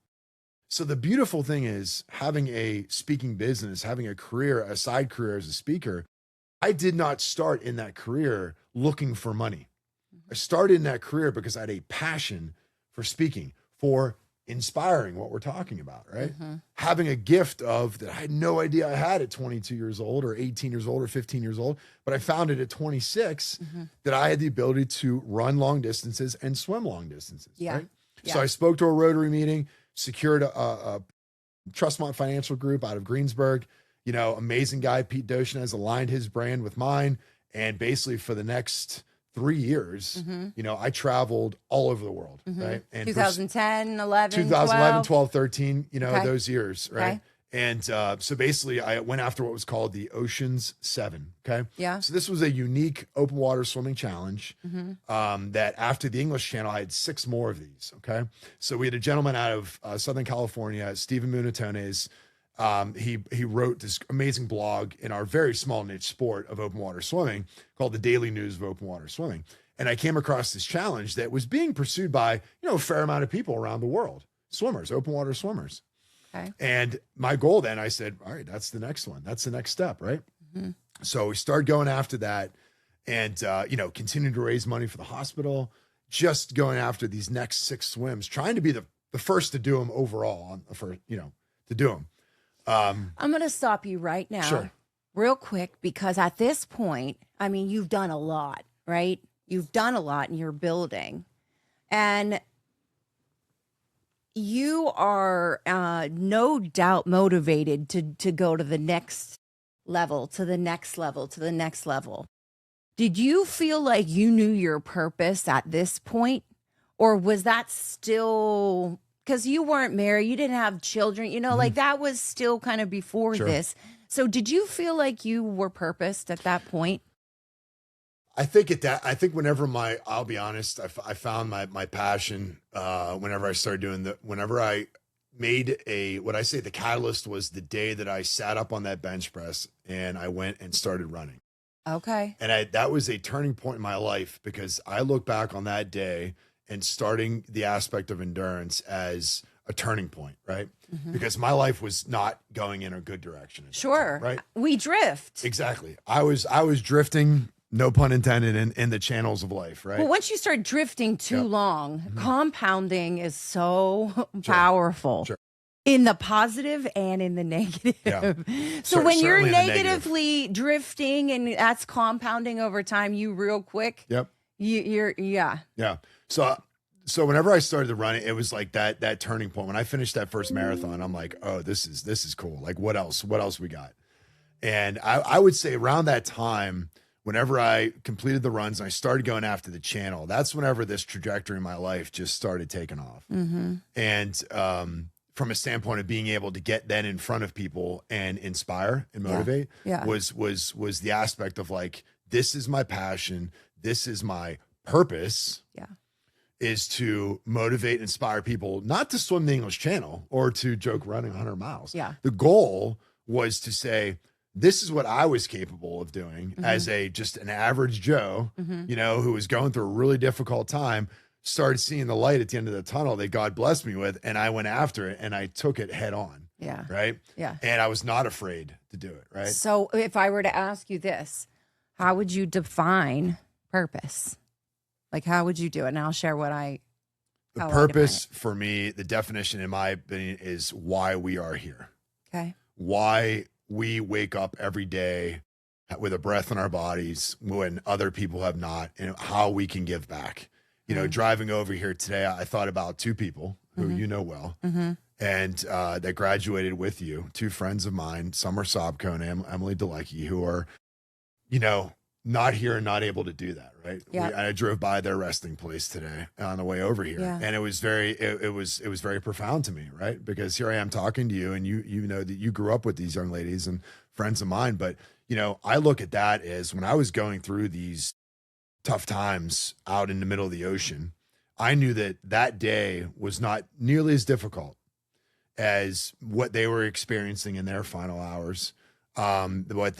[SPEAKER 2] So the beautiful thing is having a speaking business, having a career, a side career as a speaker. I did not start in that career looking for money. I started in that career because I had a passion for speaking, for inspiring what we're talking about, right? Having a gift of that I had no idea I had at 22 years old or 18 years old or 15 years old, but I found it at 26 that I had the ability to run long distances and swim long distances, right? So I spoke to a Rotary meeting, secured a Trustmont Financial Group out of Greensburg. You know, amazing guy, Pete Doshin, has aligned his brand with mine. And basically for the next 3 years, you know, I traveled all over the world, right? And
[SPEAKER 1] 2010, 11,
[SPEAKER 2] 2011, 12, 13, you know, those years, right?
[SPEAKER 1] Okay.
[SPEAKER 2] And so basically I went after what was called the Ocean's 7, okay?
[SPEAKER 1] Yeah.
[SPEAKER 2] So this was a unique open water swimming challenge that after the English Channel, I had 6 more of these, okay? So we had a gentleman out of Southern California, Stephen Munatones. He wrote this amazing blog in our very small niche sport of open water swimming called the Daily News of Open Water Swimming. And I came across this challenge that was being pursued by, you know, a fair amount of people around the world, swimmers, open water swimmers.
[SPEAKER 1] Okay.
[SPEAKER 2] And my goal then, I said, all right, that's the next one. That's the next step, right? So we started going after that and, you know, continuing to raise money for the hospital, just going after these next 6 swims, trying to be the first to do them overall on the first, you know, to do them.
[SPEAKER 1] I'm going to stop you right now, real quick, because at this point, I mean, you've done a lot, right? You've done a lot in your building, and you are no doubt motivated to go to the next level, to the next level, to the next level. Did you feel like you knew your purpose at this point, or was that still... Because you weren't married, you didn't have children, you know, like that was still kind of before this. So did you feel like you were purposed at that point?
[SPEAKER 2] I think whenever I'll be honest, I found my passion whenever I started doing whenever I made what I say the catalyst was the day that I sat up on that bench press and I went and started running.
[SPEAKER 1] Okay.
[SPEAKER 2] And that was a turning point in my life because I look back on that day and starting the aspect of endurance as a turning point, right? Because my life was not going in a good direction.
[SPEAKER 1] Sure.
[SPEAKER 2] Right.
[SPEAKER 1] We drift.
[SPEAKER 2] Exactly. I was drifting, no pun intended, in the channels of life, right?
[SPEAKER 1] Well, once you start drifting too long, compounding is so powerful. In the positive and in the negative. So when you're negatively drifting and that's compounding over time, you real quick. You're.
[SPEAKER 2] So whenever I started to run it was like that turning point. When I finished that first marathon, I'm like, oh, this is cool. Like what else we got? And I would say around that time, whenever I completed the runs and I started going after the channel, that's whenever this trajectory in my life just started taking off. And from a standpoint of being able to get then in front of people and inspire and motivate was the aspect of like, this is my passion. This is my purpose. Is to motivate and inspire people not to swim the English Channel or to joke running 100 miles. The goal was to say, this is what I was capable of doing as just an average Joe, you know, who was going through a really difficult time, started seeing the light at the end of the tunnel that God blessed me with. And I went after it and I took it head on. Right. And I was not afraid to do it. Right.
[SPEAKER 1] So if I were to ask you this, how would you define purpose? Like, how would you do it? And I'll share
[SPEAKER 2] the purpose for me, the definition in my opinion is why we are here.
[SPEAKER 1] Okay.
[SPEAKER 2] Why we wake up every day with a breath in our bodies when other people have not, and how we can give back. You know, driving over here today, I thought about 2 people who you know well, and that graduated with you, 2 friends of mine, Summer Sobko and Emily Delecki, who are, you know, not here and not able to do that, right?
[SPEAKER 1] Yeah.
[SPEAKER 2] I drove by their resting place today on the way over here,
[SPEAKER 1] Yeah.
[SPEAKER 2] and it was very profound to me, right? Because here I am talking to you, and you know that you grew up with these young ladies and friends of mine, but you know, I look at that as when I was going through these tough times out in the middle of the ocean, I knew that that day was not nearly as difficult as what they were experiencing in their final hours. What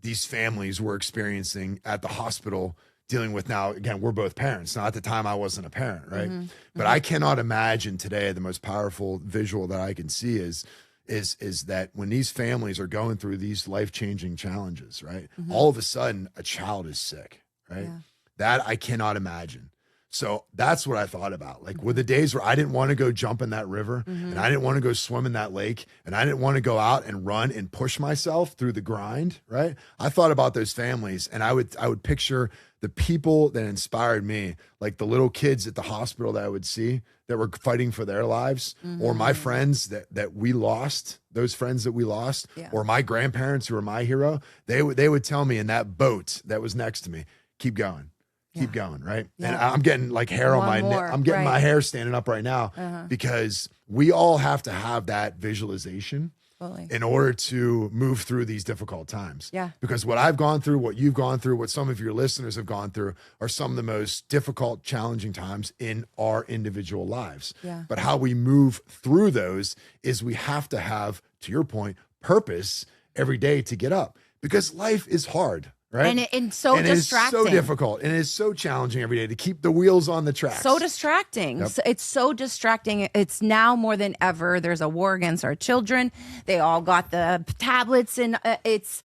[SPEAKER 2] these families were experiencing at the hospital dealing with now. Again, we're both parents. Now, at the time, I wasn't a parent, right? But I cannot imagine today the most powerful visual that I can see is that when these families are going through these life-changing challenges, right? All of a sudden, a child is sick, right?
[SPEAKER 1] Yeah.
[SPEAKER 2] That I cannot imagine. So that's what I thought about. Like, were the days where I didn't want to go jump in that river and I didn't want to go swim in that lake and I didn't want to go out and run and push myself through the grind, right? I thought about those families, and I would picture the people that inspired me, like the little kids at the hospital that I would see that were fighting for their lives, or my friends that we lost, those friends that we lost, or my grandparents who were my hero. They would tell me in that boat that was next to me, keep going. Keep going, right?
[SPEAKER 1] Yeah.
[SPEAKER 2] And I'm getting like hair on my neck. I'm getting my hair standing up right now because we all have to have that visualization in order to move through these difficult times.
[SPEAKER 1] Yeah.
[SPEAKER 2] Because what I've gone through, what you've gone through, what some of your listeners have gone through are some of the most difficult, challenging times in our individual lives.
[SPEAKER 1] Yeah.
[SPEAKER 2] But how we move through those is we have to have, to your point, purpose every day to get up, because life is hard. Right?
[SPEAKER 1] And so distracting.
[SPEAKER 2] It's so difficult, and it is so challenging every day to keep the wheels on the tracks.
[SPEAKER 1] So distracting.
[SPEAKER 2] Yep.
[SPEAKER 1] It's so distracting. It's now more than ever. There's a war against our children. They all got the tablets, and it's,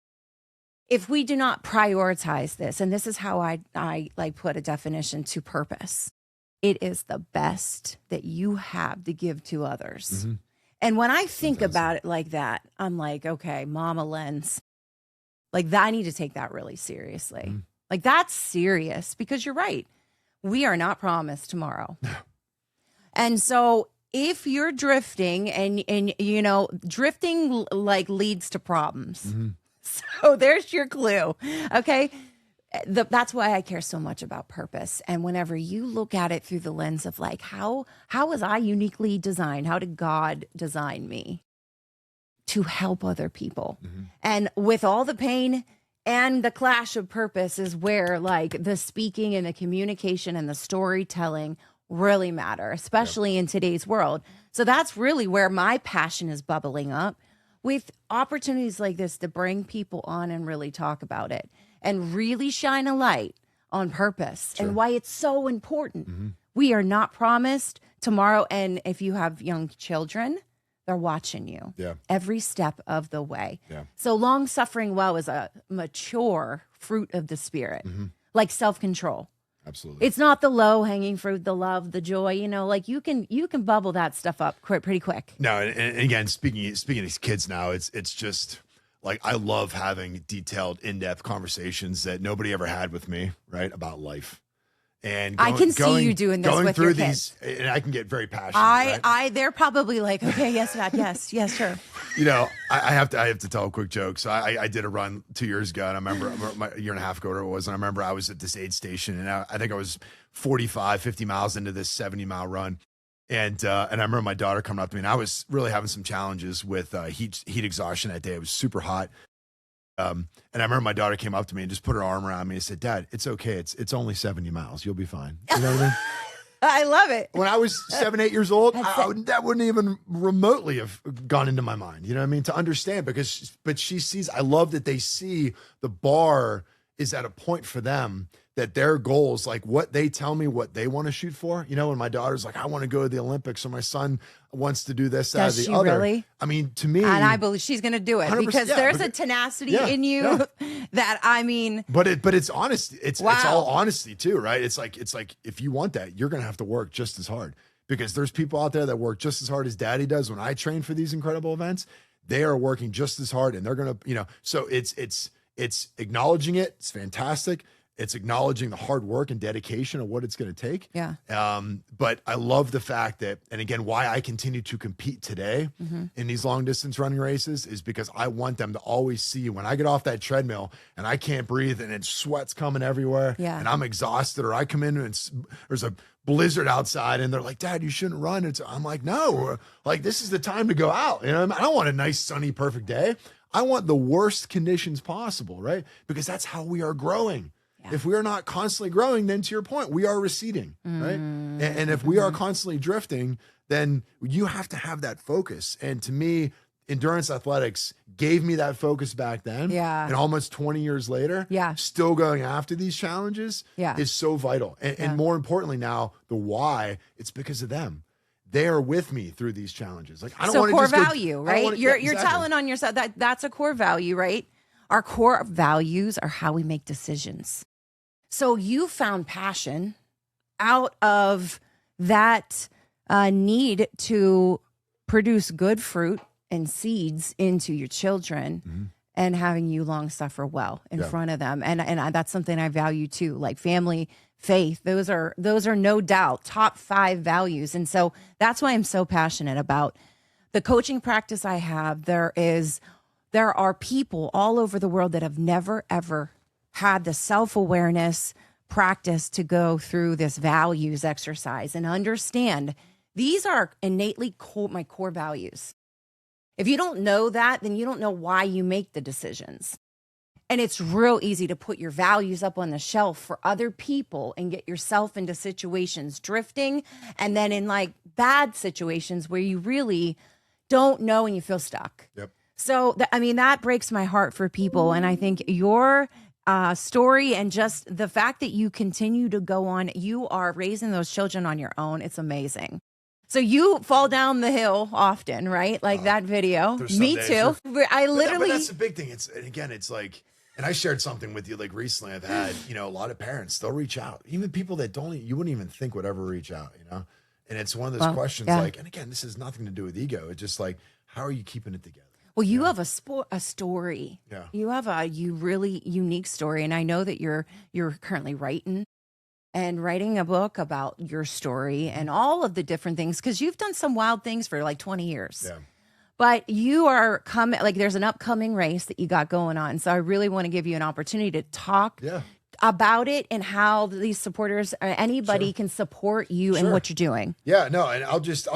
[SPEAKER 1] if we do not prioritize this, and this is how I like put a definition to purpose. It is the best that you have to give to others. And when I think about it like that, I'm like, okay, Mama Lens. Like, that, I need to take that really seriously. Like, that's serious, because you're right. We are not promised tomorrow. And so if you're drifting and you know, drifting like leads to problems. So there's your clue. Okay. That's why I care so much about purpose. And whenever you look at it through the lens of like, how was I uniquely designed? How did God design me to help other people? And with all the pain and the clash of purpose is where like the speaking and the communication and the storytelling really matter, especially in today's world. So that's really where my passion is bubbling up, with opportunities like this to bring people on and really talk about it and really shine a light on purpose and why it's so important. We are not promised tomorrow. And if you have young children, they're watching you every step of the way. So long suffering well is a mature fruit of the spirit, like self-control.
[SPEAKER 2] Absolutely.
[SPEAKER 1] It's not the low hanging fruit, the love, the joy, you know, like you can bubble that stuff up pretty quick.
[SPEAKER 2] No. And again, speaking of these kids now, it's just like, I love having detailed, in-depth conversations that nobody ever had with me, right? About life. And
[SPEAKER 1] I can see you doing this with your kids.
[SPEAKER 2] And I can get very passionate.
[SPEAKER 1] They're probably like, okay, yes, Dad, yes, sure.
[SPEAKER 2] You know, I have to tell a quick joke. So I did a run 2 years ago, and I remember a year and a half ago, whatever it was. And I remember I was at this aid station, and I think I was 45, 50 miles into this 70-mile run. And I remember my daughter coming up to me, and I was really having some challenges with heat exhaustion that day. It was super hot. And I remember my daughter came up to me and just put her arm around me and said, "Dad, it's okay. It's only 70 miles. You'll be fine." You know what I mean?
[SPEAKER 1] I love it.
[SPEAKER 2] When I was 7, 8 years old, that wouldn't even remotely have gone into my mind. You know what I mean? To understand, but she sees, I love that they see the bar is at a point for them that their goals, like what they tell me what they want to shoot for. You know, when my daughter's like, I want to go to the Olympics, or my son wants to do this, that, or the other. Really? I mean, to me,
[SPEAKER 1] and I believe she's going to do it because there's a tenacity in you that, I mean,
[SPEAKER 2] but it's honesty. It's all honesty too, right? It's like if you want that, you're going to have to work just as hard, because there's people out there that work just as hard as Daddy does. When I train for these incredible events, they are working just as hard, and they're going to, you know, so it's acknowledging it. It's fantastic. It's acknowledging the hard work and dedication of what it's going to take.
[SPEAKER 1] Yeah.
[SPEAKER 2] But I love the fact that, and again, why I continue to compete today in these long distance running races is because I want them to always see when I get off that treadmill and I can't breathe and it's sweat's coming everywhere and I'm exhausted, or I come in and there's a blizzard outside and they're like, Dad, you shouldn't run. I'm like, no, like this is the time to go out. You know, I don't want a nice, sunny, perfect day. I want the worst conditions possible, right? Because that's how we are growing. Yeah. If we are not constantly growing, then to your point, we are receding, right? And if we are constantly drifting, then you have to have that focus. And to me, endurance athletics gave me that focus back then.
[SPEAKER 1] Yeah.
[SPEAKER 2] And almost 20 years later, still going after these challenges is so vital. And more importantly now, the why, it's because of them. They are with me through these challenges. Like I don't want to
[SPEAKER 1] core
[SPEAKER 2] just
[SPEAKER 1] value, right? You're telling on yourself that's a core value, right? Our core values are how we make decisions. So you found passion out of that need to produce good fruit and seeds into your children and having you long suffer well in front of them. And that's something I value too, like family, faith. Those are no doubt top 5 values. And so that's why I'm so passionate about the coaching practice I have. There are people all over the world that have never, ever had the self-awareness practice to go through this values exercise and understand these are innately my core values. If you don't know that, then you don't know why you make the decisions. And it's real easy to put your values up on the shelf for other people and get yourself into situations drifting, and then in like bad situations where you really don't know and you feel stuck.
[SPEAKER 2] Yep.
[SPEAKER 1] So, that breaks my heart for people. And I think your story and just the fact that you continue to go on, you are raising those children on your own. It's amazing. So you fall down the hill often, right? Like that video. Me too. I literally.
[SPEAKER 2] But that's the big thing. It's like, and I shared something with you like recently. I've had, a lot of parents, they'll reach out, even people that you wouldn't even think would ever reach out, And it's one of those questions like, and again, this has nothing to do with ego. It's just like, how are you keeping it together?
[SPEAKER 1] Well, you have a story. Yeah. You have a really unique story. And I know that you're currently writing a book about your story and all of the different things, because you've done some wild things for like 20 years. Yeah. But you are coming, like there's an upcoming race that you got going on. So I really want to give you an opportunity to talk about it and how these supporters or anybody can support you in what you're doing.
[SPEAKER 2] Yeah, no, and I'll just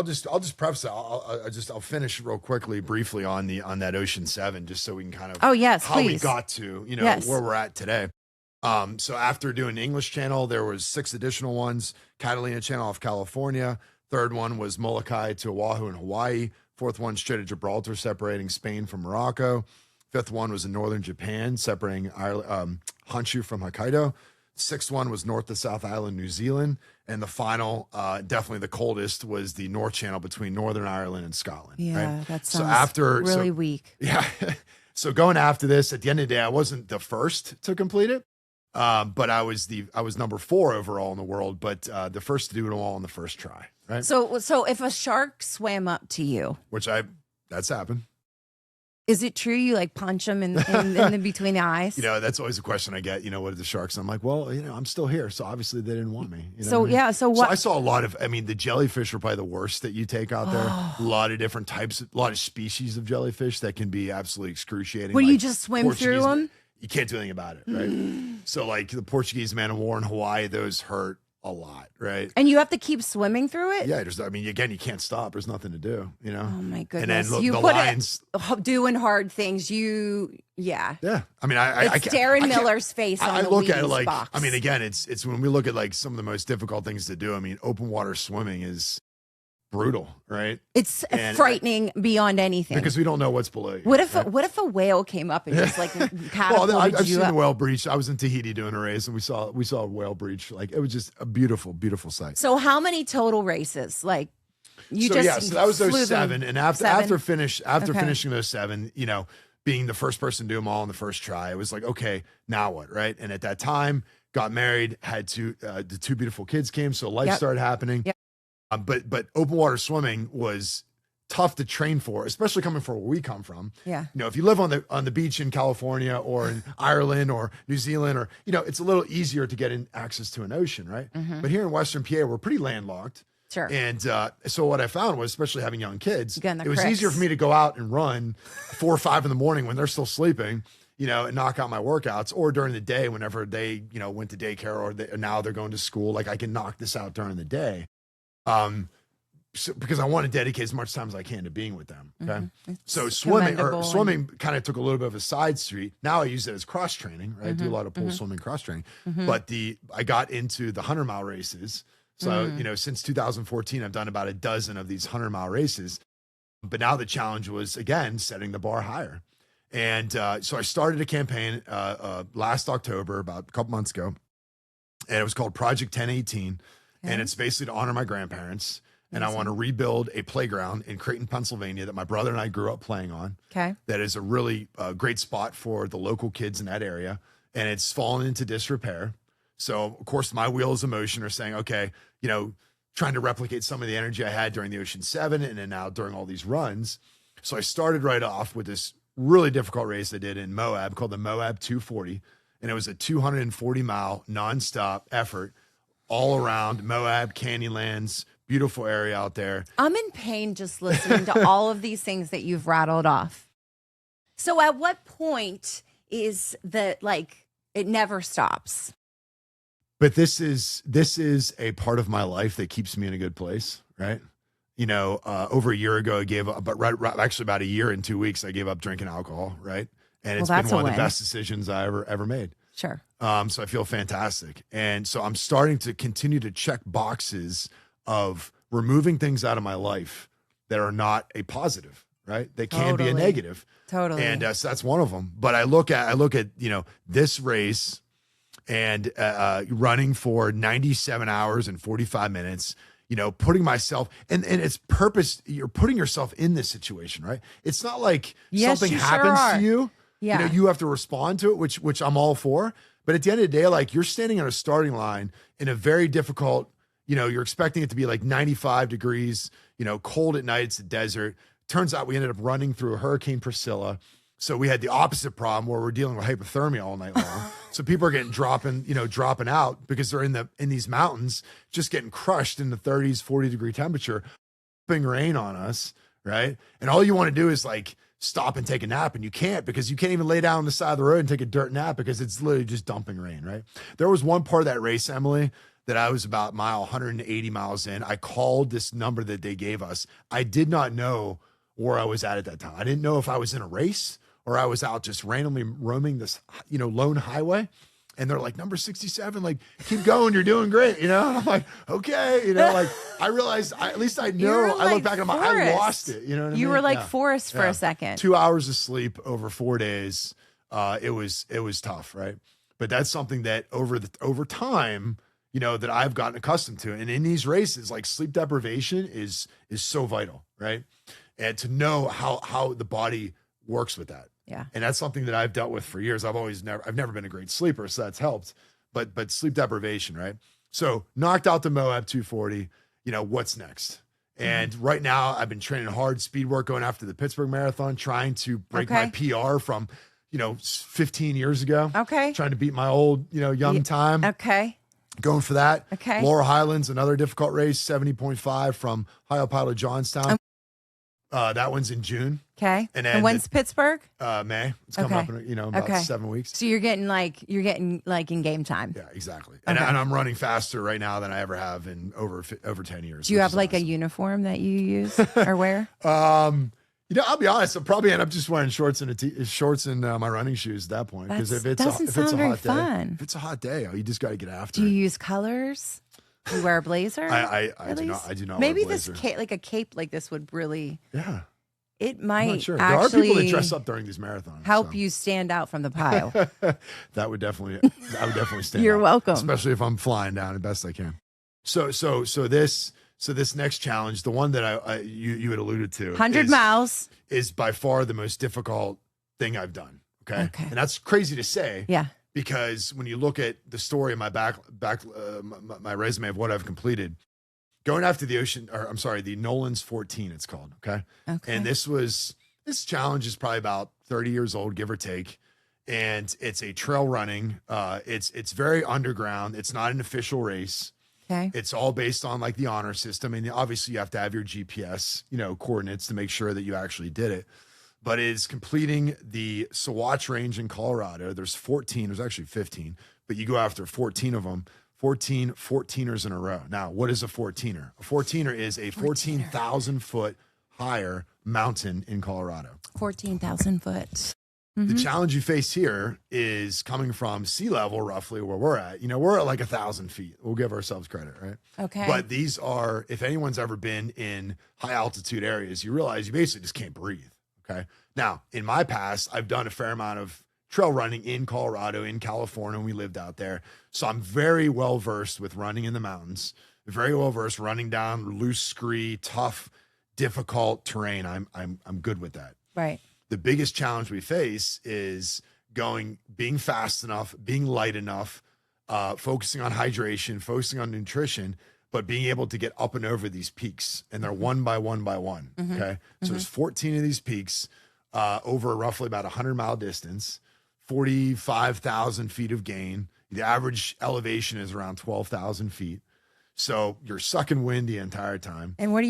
[SPEAKER 2] preface it. I'll finish real quickly, briefly on that Ocean 7, just so we can kind of how we got to where we're at today. So after doing the English Channel, there was 6 additional ones. Catalina Channel off California. 3rd one was Molokai to Oahu in Hawaii. 4th one, Strait of Gibraltar, separating Spain from Morocco. 5th one was in northern Japan, separating Honshu from Hokkaido. 6th one was North to South Island, New Zealand. And the final, definitely the coldest, was the North Channel between Northern Ireland and Scotland.
[SPEAKER 1] Yeah, right? That sounds really weak.
[SPEAKER 2] Yeah. So going after this, at the end of the day, I wasn't the first to complete it. But I was number 4 overall in the world, but the first to do it all on the first try. Right.
[SPEAKER 1] So if a shark swam up to you,
[SPEAKER 2] that's happened.
[SPEAKER 1] Is it true you like punch them in the between the eyes?
[SPEAKER 2] That's always a question I get. What are the sharks? I'm like, well, I'm still here, so obviously they didn't want me.
[SPEAKER 1] So what?
[SPEAKER 2] So I saw a lot of. The jellyfish are probably the worst that you take out there. A lot of different types, a lot of species of jellyfish that can be absolutely excruciating.
[SPEAKER 1] Would you just swim through them?
[SPEAKER 2] You can't do anything about it, right? So like the Portuguese man of war in Hawaii, those hurt a lot, right?
[SPEAKER 1] And you have to keep swimming through it?
[SPEAKER 2] Yeah, again, you can't stop. There's nothing to do,
[SPEAKER 1] Oh my goodness.
[SPEAKER 2] And then
[SPEAKER 1] you
[SPEAKER 2] the
[SPEAKER 1] put
[SPEAKER 2] lions
[SPEAKER 1] doing hard things. Yeah.
[SPEAKER 2] It's
[SPEAKER 1] Darren Miller's face on the
[SPEAKER 2] look at it like
[SPEAKER 1] box.
[SPEAKER 2] Again, it's when we look at like some of the most difficult things to do. Open water swimming is brutal, right?
[SPEAKER 1] It's frightening beyond anything
[SPEAKER 2] because we don't know what's below you.
[SPEAKER 1] What if a whale came up and just like catapulted
[SPEAKER 2] I've
[SPEAKER 1] you
[SPEAKER 2] seen
[SPEAKER 1] up?
[SPEAKER 2] the whale breach. I was in Tahiti doing a race, and we saw a whale breach. Like it was just a beautiful, beautiful sight.
[SPEAKER 1] So how many total races? Like
[SPEAKER 2] so that was those 7, and after finishing those 7, being the first person to do them all in the first try, it was like, okay, now what, right? And at that time, got married, had the 2 beautiful kids came, so life started happening. Yep. But open water swimming was tough to train for, especially coming from where we come from.
[SPEAKER 1] Yeah.
[SPEAKER 2] You know, if you live on the beach in California or in Ireland or New Zealand, or, you know, it's a little easier to get in access to an ocean, right? But here in Western PA, we're pretty landlocked.
[SPEAKER 1] Sure.
[SPEAKER 2] And so what I found was, especially having young kids,
[SPEAKER 1] Get in the
[SPEAKER 2] it was
[SPEAKER 1] cricks.
[SPEAKER 2] easier for me to go out and run 4 or 5 in the morning when they're still sleeping, you know, and knock out my workouts, or during the day whenever they, you know, went to daycare, or now they're going to school. Like, I can knock this out during the day. Because I want to dedicate as much time as I can to being with them. Okay. So swimming kind of took a little bit of a side street. Now I use it as cross training, right? I do a lot of pool swimming, cross training, but I got into the 100-mile races. So, you know, since 2014, I've done about a dozen of these 100-mile races, but now the challenge was, again, setting the bar higher. And so I started a campaign last October, about a couple months ago, and it was called Project 1018. And it's basically to honor my grandparents. And I want to rebuild a playground in Creighton, Pennsylvania, that my brother and I grew up playing on.
[SPEAKER 1] Okay.
[SPEAKER 2] That is a really great spot for the local kids in that area. And it's fallen into disrepair. So, of course, my wheels of motion are saying, okay, you know, trying to replicate some of the energy I had during the Ocean 7 and then now during all these runs. So I started right off with this really difficult race I did in Moab called the Moab 240. And it was a 240-mile nonstop effort all around Moab, Canyonlands, beautiful area out there.
[SPEAKER 1] I'm in pain just listening to all of these things that you've rattled off. So at what point is that, like, it never stops?
[SPEAKER 2] But this is a part of my life that keeps me in a good place, right? You know, over a year ago, I gave up, but actually about a year and 2 weeks, I gave up drinking alcohol, right? And it's been one of the best decisions I ever made.
[SPEAKER 1] Sure.
[SPEAKER 2] So I feel fantastic. And so I'm starting to continue to check boxes of removing things out of my life that are not a positive, right? They can be a negative.
[SPEAKER 1] Totally.
[SPEAKER 2] And so that's one of them. But I look at, you know, this race and running for 97 hours and 45 minutes, you know, putting myself and it's purpose. You're putting yourself in this situation, right? It's not like something happens to you.
[SPEAKER 1] Yeah.
[SPEAKER 2] You know, you have to respond to it, which I'm all for. But at the end of the day, like, you're standing on a starting line in a very difficult, you know, you're expecting it to be like 95 degrees, you know, cold at night. It's a desert. Turns out we ended up running through Hurricane Priscilla. So we had the opposite problem where we're dealing with hypothermia all night long. So people are getting dropping out because they're in these mountains, just getting crushed in the 30s, 40-degree temperature, rain on us, right? And all you want to do is like stop and take a nap, and you can't, because you can't even lay down on the side of the road and take a dirt nap because it's literally just dumping rain, right? There was one part of that race, Emily, that I was about 180 miles in. I called this number that they gave us. I did not know where I was at that time. I didn't know if I was in a race or I was out just randomly roaming this, you know, lone highway. And they're like, number 67, like, keep going, you're doing great, you know? And I'm like, okay, you know, like, I realized, at least I know, I look back and I'm like, I lost it, you know what I mean?
[SPEAKER 1] You were like Forrest for a second.
[SPEAKER 2] 2 hours of sleep over 4 days. It was tough, right? But that's something that over time, you know, that I've gotten accustomed to. And in these races, like, sleep deprivation is so vital, right? And to know how the body works with that.
[SPEAKER 1] Yeah.
[SPEAKER 2] And that's something that I've dealt with for years. I've never been a great sleeper, so that's helped. But sleep deprivation, right? So knocked out the Moab 240, you know, what's next? And right now I've been training hard, speed work, going after the Pittsburgh Marathon, trying to break my PR from, you know, 15 years ago. Okay. Trying to beat my old, you know, young time.
[SPEAKER 1] Okay.
[SPEAKER 2] Going for that.
[SPEAKER 1] Okay.
[SPEAKER 2] Laurel Highlands, another difficult race, 70.5 from Hialeah to Johnstown. That one's in June.
[SPEAKER 1] Okay. And when's Pittsburgh?
[SPEAKER 2] May. It's coming up in, you know, about 7 weeks.
[SPEAKER 1] So you're getting like in game time.
[SPEAKER 2] Yeah, exactly. And I'm running faster right now than I ever have in over 10 years.
[SPEAKER 1] Do you have like a uniform that you use or wear?
[SPEAKER 2] You know, I'll be honest. I'll probably end up just wearing shorts and my running shoes at that point. Because if it's a hot day, you just got to get after it.
[SPEAKER 1] Do you use colors? You wear a blazer?
[SPEAKER 2] I do not.
[SPEAKER 1] Maybe
[SPEAKER 2] wear a blazer.
[SPEAKER 1] this a cape like this would really.
[SPEAKER 2] Yeah.
[SPEAKER 1] It might
[SPEAKER 2] sure.
[SPEAKER 1] actually.
[SPEAKER 2] There are people that dress up during these marathons.
[SPEAKER 1] Help you stand out from the pile.
[SPEAKER 2] I would definitely stand
[SPEAKER 1] You're
[SPEAKER 2] out,
[SPEAKER 1] welcome.
[SPEAKER 2] especially if I'm flying down the best I can. So this next challenge, the one that you had alluded to,
[SPEAKER 1] 100 miles
[SPEAKER 2] is by far the most difficult thing I've done. Okay. And that's crazy to say.
[SPEAKER 1] Yeah.
[SPEAKER 2] Because when you look at the story of my my resume of what I've completed, going after the ocean, or I'm sorry, the Nolan's 14, it's called. Okay.
[SPEAKER 1] Okay.
[SPEAKER 2] And this challenge is probably about 30 years old, give or take. And it's a trail running. It's very underground. It's not an official race.
[SPEAKER 1] Okay.
[SPEAKER 2] It's all based on like the honor system. And obviously you have to have your GPS, coordinates to make sure that you actually did it. But it is completing the Sawatch Range in Colorado. There's actually 15, but you go after 14 of them, 14ers in a row. Now, what is a 14er? A 14er is a 14,000 foot higher mountain in Colorado.
[SPEAKER 1] 14,000 foot.
[SPEAKER 2] The challenge you face here is coming from sea level, roughly where we're at. We're at like 1,000 feet. We'll give ourselves credit, right?
[SPEAKER 1] Okay.
[SPEAKER 2] But these are, if anyone's ever been in high altitude areas, you realize you basically just can't breathe. Okay. Now, in my past, I've done a fair amount of trail running in Colorado, in California, and we lived out there. So I'm very well versed with running in the mountains, very well versed running down loose scree, tough, difficult terrain. I'm good with that.
[SPEAKER 1] Right.
[SPEAKER 2] The biggest challenge we face is being fast enough, being light enough, focusing on hydration, focusing on nutrition, but being able to get up and over these peaks. And they're one by one by one. Okay. So there's 14 of these peaks over roughly about 100-mile distance, 45,000 feet of gain. The average elevation is around 12,000 feet. So you're sucking wind the entire time.
[SPEAKER 1] And what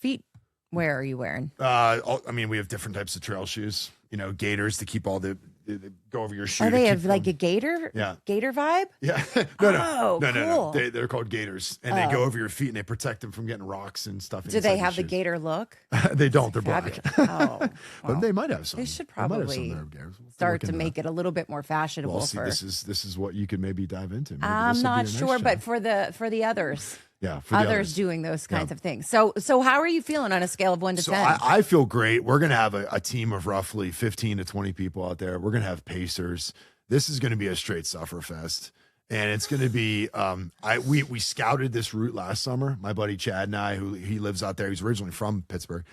[SPEAKER 1] feet wear are you wearing?
[SPEAKER 2] We have different types of trail shoes, gaiters to keep all the go over your shoe.
[SPEAKER 1] Oh, they have like a gator?
[SPEAKER 2] Yeah.
[SPEAKER 1] Gator vibe?
[SPEAKER 2] Yeah.
[SPEAKER 1] No.
[SPEAKER 2] No. They're called gaiters, and they go over your feet and they protect them from getting rocks and stuff.
[SPEAKER 1] Do they have the gator look?
[SPEAKER 2] They don't. They're black.
[SPEAKER 1] Oh,
[SPEAKER 2] But they might have some.
[SPEAKER 1] They should
[SPEAKER 2] They might have
[SPEAKER 1] probably
[SPEAKER 2] some that are gators. We'll
[SPEAKER 1] start
[SPEAKER 2] look
[SPEAKER 1] to
[SPEAKER 2] into
[SPEAKER 1] make
[SPEAKER 2] that.
[SPEAKER 1] it a little bit more fashionable.
[SPEAKER 2] Well, see, this is what you could maybe dive into. Maybe
[SPEAKER 1] I'm
[SPEAKER 2] this will be
[SPEAKER 1] not
[SPEAKER 2] your next
[SPEAKER 1] sure, but
[SPEAKER 2] job.
[SPEAKER 1] for the others.
[SPEAKER 2] Yeah, for the
[SPEAKER 1] Others doing those kinds of things. So how are you feeling on a scale of 1 to 10?
[SPEAKER 2] I feel great. We're going to have a team of roughly 15 to 20 people out there. We're going to have pacers. This is going to be a straight sufferfest. And it's going to be, we scouted this route last summer. My buddy Chad and I, he lives out there. He's originally from Pittsburgh,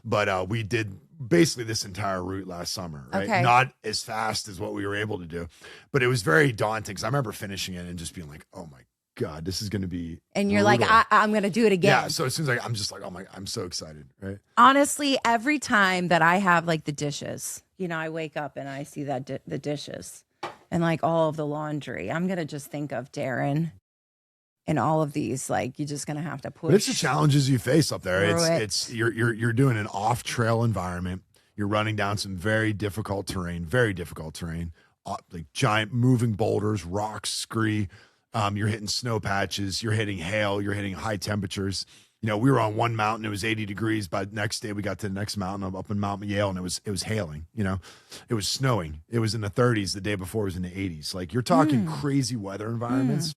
[SPEAKER 2] but we did basically this entire route last summer, right?
[SPEAKER 1] Okay.
[SPEAKER 2] Not as fast as what we were able to do, but it was very daunting because I remember finishing it and just being like, oh my God, this is going to be
[SPEAKER 1] and you're
[SPEAKER 2] brutal.
[SPEAKER 1] like, I'm going to do it again.
[SPEAKER 2] Yeah. So it seems like I'm just like, oh my, I'm so excited. Right.
[SPEAKER 1] Honestly, every time that I have like the dishes, I wake up and I see that the dishes and like all of the laundry, I'm going to just think of Darren and all of these, like, you're just going to have to push.
[SPEAKER 2] But it's the challenges you face up there.
[SPEAKER 1] through it.
[SPEAKER 2] It's you're doing an off trail environment. You're running down some very difficult terrain, like giant moving boulders, rocks, scree. You're hitting snow patches, you're hitting hail, you're hitting high temperatures. We were on one mountain, it was 80 degrees. By the next day, we got to the next mountain up in Mount Yale, and it was hailing, it was snowing. It was in the 30s. The day before it was in the 80s. Like, you're talking crazy weather environments.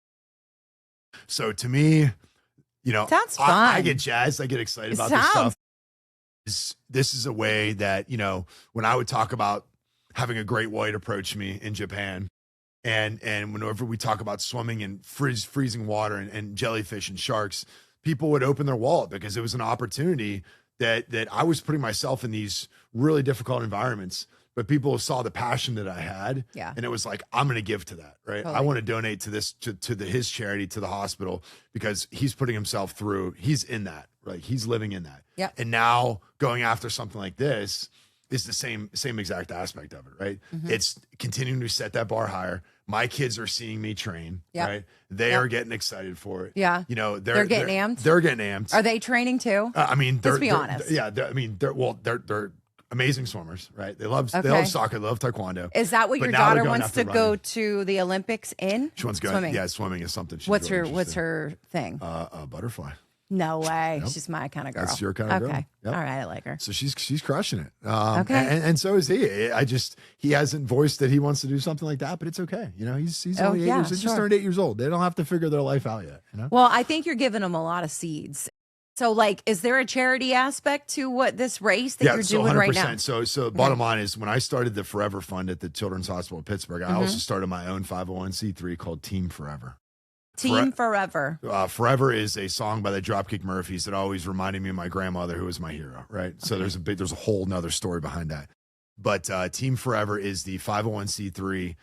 [SPEAKER 2] So to me,
[SPEAKER 1] Sounds fun.
[SPEAKER 2] I get jazzed. I get excited about this stuff. This is a way that, when I would talk about having a great white approach me in Japan, and whenever we talk about swimming in freezing water and jellyfish and sharks, people would open their wallet because it was an opportunity that I was putting myself in these really difficult environments, but people saw the passion that I had.
[SPEAKER 1] Yeah.
[SPEAKER 2] And it was like, I'm going to give to that. Right.
[SPEAKER 1] Totally.
[SPEAKER 2] I want to donate to this, to his charity, to the hospital, because he's putting himself through, he's in that, right? He's living in that.
[SPEAKER 1] Yep.
[SPEAKER 2] And now going after something like this is the same exact aspect of it, right? It's continuing to set that bar higher. My kids are seeing me train,
[SPEAKER 1] Yep.
[SPEAKER 2] right? They are getting excited for it.
[SPEAKER 1] Yeah.
[SPEAKER 2] They're
[SPEAKER 1] getting amped?
[SPEAKER 2] They're getting amped.
[SPEAKER 1] Are they training too?
[SPEAKER 2] Let's
[SPEAKER 1] be honest.
[SPEAKER 2] They're amazing swimmers, right? They love
[SPEAKER 1] Okay.
[SPEAKER 2] soccer, they love taekwondo.
[SPEAKER 1] Is that what
[SPEAKER 2] But
[SPEAKER 1] your
[SPEAKER 2] now they're
[SPEAKER 1] daughter
[SPEAKER 2] going
[SPEAKER 1] wants to
[SPEAKER 2] after
[SPEAKER 1] go
[SPEAKER 2] running.
[SPEAKER 1] to the Olympics in?
[SPEAKER 2] She wants to go.
[SPEAKER 1] Swimming.
[SPEAKER 2] Yeah, swimming is something. She's
[SPEAKER 1] What's
[SPEAKER 2] really
[SPEAKER 1] her
[SPEAKER 2] interested
[SPEAKER 1] thing?
[SPEAKER 2] in. A butterfly.
[SPEAKER 1] No way.
[SPEAKER 2] Yep.
[SPEAKER 1] She's my kind of girl.
[SPEAKER 2] That's your kind of girl.
[SPEAKER 1] Okay.
[SPEAKER 2] Yep.
[SPEAKER 1] All right. I like her.
[SPEAKER 2] So she's crushing it.
[SPEAKER 1] Okay.
[SPEAKER 2] And so is he. He hasn't voiced that he wants to do something like that, but it's okay. He's
[SPEAKER 1] Oh,
[SPEAKER 2] only 8
[SPEAKER 1] yeah,
[SPEAKER 2] years. He just
[SPEAKER 1] sure.
[SPEAKER 2] turned 8 years old. They don't have to figure their life out yet.
[SPEAKER 1] Well, I think you're giving them a lot of seeds. So, like, is there a charity aspect to what this race that you're doing right now?
[SPEAKER 2] So bottom line is, when I started the Forever Fund at the Children's Hospital of Pittsburgh, I also started my own 501c3 called Team Forever.
[SPEAKER 1] Team Forever.
[SPEAKER 2] Forever is a song by the Dropkick Murphys that always reminded me of my grandmother, who was my hero, right? So there's a whole nother story behind that. But Team Forever is the 501c3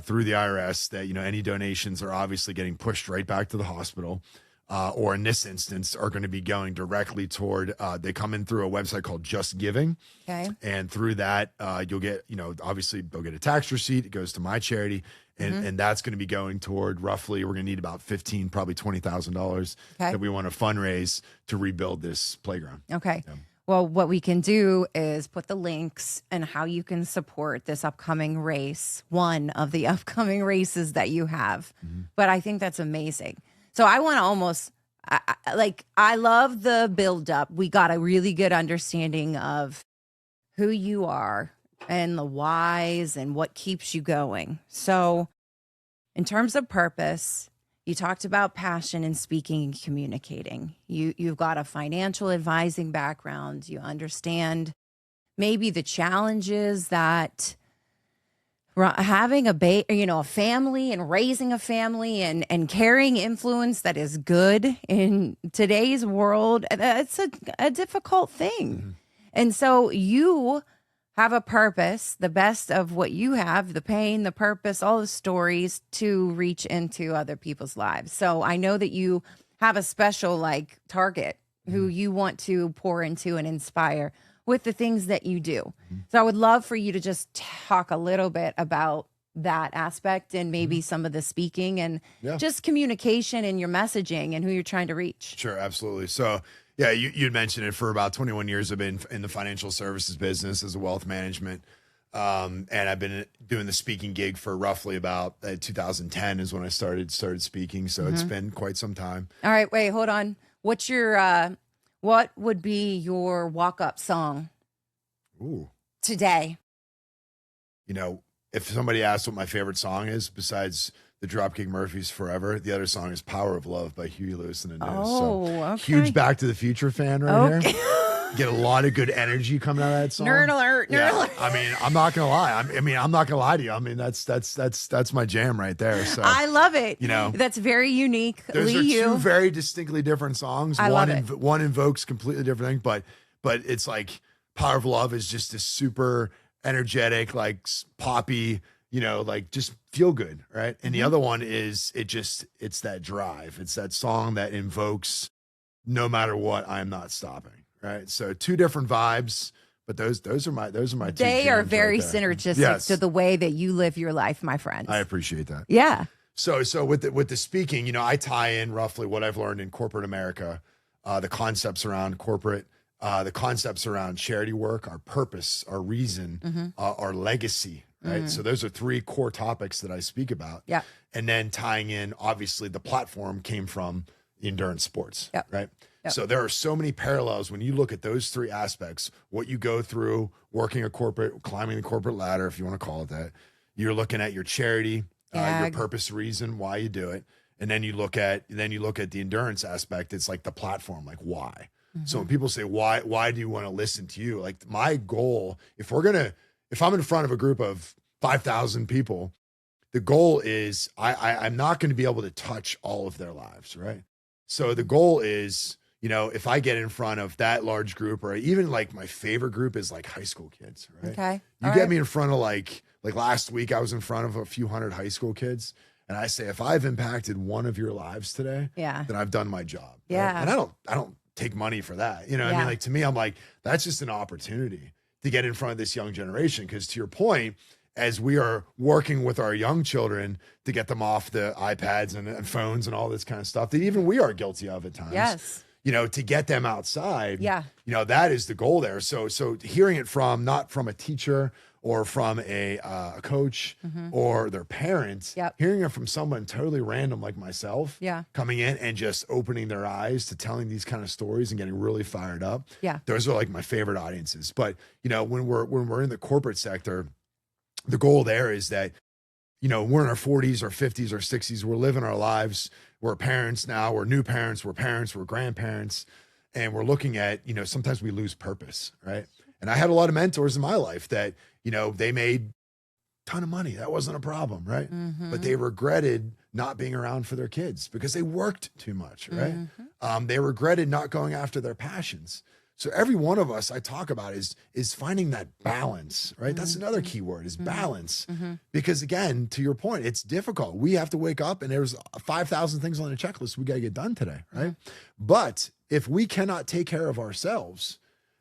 [SPEAKER 2] through the IRS that, any donations are obviously getting pushed right back to the hospital. or in this instance, are going to be going directly toward, they come in through a website called Just Giving.
[SPEAKER 1] Okay.
[SPEAKER 2] And through that, you'll get, obviously they'll get a tax receipt. It goes to my charity. And that's going to be going toward roughly, we're going to need about probably $20,000 that we want to fundraise to rebuild this playground.
[SPEAKER 1] Okay. Yeah. Well, what we can do is put the links and how you can support this upcoming race, one of the upcoming races that you have. But I think that's amazing. So I want to almost, I love the buildup. We got a really good understanding of who you are and the whys and what keeps you going. So in terms of purpose, you talked about passion in speaking and communicating. You've got a financial advising background. You understand maybe the challenges that having a family and raising a family and carrying influence that is good in today's world. It's a difficult thing. And so you have a purpose, the best of what you have, the pain, the purpose, all the stories to reach into other people's lives. So I know that you have a special target who you want to pour into and inspire with the things that you do. So I would love for you to just talk a little bit about that aspect and maybe some of the speaking and just communication and your messaging and who you're trying to reach.
[SPEAKER 2] Sure, absolutely. So yeah, you'd mentioned it. For about 21 years, I've been in the financial services business as a wealth management. And I've been doing the speaking gig for roughly about 2010 is when I started speaking. So it's been quite some time.
[SPEAKER 1] All right, wait, hold on. What's your, what would be your walk-up song today?
[SPEAKER 2] If somebody asks what my favorite song is, besides the Dropkick Murphys Forever, the other song is Power of Love by Huey Lewis and the News.
[SPEAKER 1] Okay.
[SPEAKER 2] Huge Back to the Future fan right here. Get a lot of good energy coming out of that song.
[SPEAKER 1] Nerd alert, nerd alert.
[SPEAKER 2] I mean, I'm not gonna lie. I'm not gonna lie to you. I mean, that's my jam right there. So
[SPEAKER 1] I love it. That's very unique.
[SPEAKER 2] Those are two very distinctly different songs. One invokes completely different thing, but it's like Power of Love is just a super energetic, poppy, just feel good, right? And the other one is it's that drive. It's that song that invokes no matter what, I am not stopping. Right. So two different vibes, but those are my two.
[SPEAKER 1] They are very synergistic to the way that you live your life, my friends.
[SPEAKER 2] I appreciate that.
[SPEAKER 1] Yeah.
[SPEAKER 2] So with the speaking, I tie in roughly what I've learned in corporate America, the concepts around corporate, the concepts around charity work, our purpose, our reason, our legacy. Right. So those are three core topics that I speak about.
[SPEAKER 1] Yeah. And
[SPEAKER 2] then tying in, obviously, the platform came from the endurance sports.
[SPEAKER 1] Yep.
[SPEAKER 2] Right.
[SPEAKER 1] Yep.
[SPEAKER 2] So there are so many parallels when you look at those three aspects, what you go through working climbing the corporate ladder, if you want to call it that. You're looking at your charity, your purpose, reason, why you do it. And then you look at the endurance aspect. It's like the platform, like why. So when people say, why do you want to listen to you? Like my goal, if I'm in front of a group of 5,000 people, the goal is I'm not going to be able to touch all of their lives. Right. So the goal is, if I get in front of that large group, or even my favorite group is high school kids, right?
[SPEAKER 1] Okay.
[SPEAKER 2] You get me in front of like last week, I was in front of a few hundred high school kids. And I say, if I've impacted one of your lives today, then I've done my job.
[SPEAKER 1] Yeah.
[SPEAKER 2] Right? And I don't take money for that. I mean, to me, I'm like, that's just an opportunity to get in front of this young generation. Cause to your point, as we are working with our young children to get them off the iPads and phones and all this kind of stuff that even we are guilty of at times.
[SPEAKER 1] Yes.
[SPEAKER 2] To get them outside.
[SPEAKER 1] Yeah.
[SPEAKER 2] That is the goal there. So hearing it not from a teacher or from a coach or their parents, hearing it from someone totally random like myself, coming in and just opening their eyes to telling these kind of stories and getting really fired up.
[SPEAKER 1] Yeah.
[SPEAKER 2] Those are my favorite audiences. But, when we're in the corporate sector, the goal there is that, we're in our 40s or 50s or 60s. We're living our lives. We're parents now. We're new parents. We're parents. We're grandparents. And we're looking at, sometimes we lose purpose, right? And I had a lot of mentors in my life that, they made a ton of money. That wasn't a problem, right? But they regretted not being around for their kids because they worked too much, right? They regretted not going after their passions. So every one of us I talk about is finding that balance, right? That's another key word, is balance. Because again, to your point, it's difficult. We have to wake up and there's 5,000 things on the checklist we got to get done today, right? But if we cannot take care of ourselves,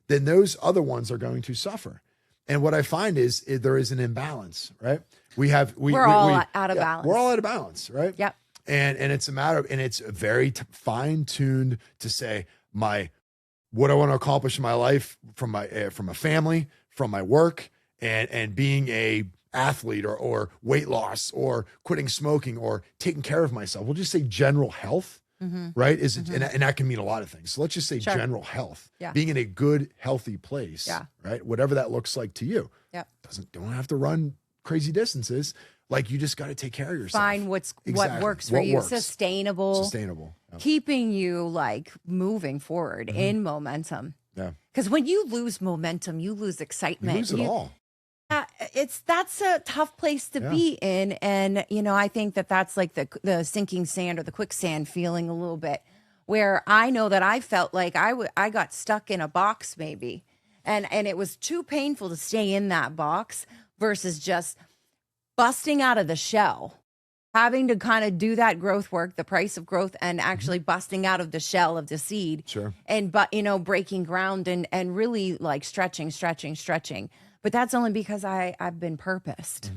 [SPEAKER 2] then those other ones are going to suffer. And what I find is there is an imbalance, right? We're
[SPEAKER 1] all out of balance.
[SPEAKER 2] We're all out of balance, right?
[SPEAKER 1] Yep.
[SPEAKER 2] And it's a matter of, and it's very fine tuned to say what I want to accomplish in my life from a family, from my work, and being a athlete or weight loss or quitting smoking or taking care of myself. We'll just say general health, right? And that can mean a lot of things. So let's just say general health, being in a good, healthy place, right? Whatever that looks like to you.
[SPEAKER 1] Yep.
[SPEAKER 2] Don't have to run crazy distances. Like, you just got to take care of yourself.
[SPEAKER 1] Find what works for you. Sustainable. Yep. Keeping you like moving forward in momentum.
[SPEAKER 2] Yeah.
[SPEAKER 1] Because when you lose momentum, you lose excitement.
[SPEAKER 2] You lose it all.
[SPEAKER 1] That's a tough place to be in. And, I think that's like the sinking sand or the quicksand feeling a little bit, where I know that I felt like I got stuck in a box maybe. And it was too painful to stay in that box versus just busting out of the shell, having to kind of do that growth work, the price of growth, and actually busting out of the shell of the seed.
[SPEAKER 2] Sure.
[SPEAKER 1] But breaking ground and really like stretching. But that's only because I've been purposed.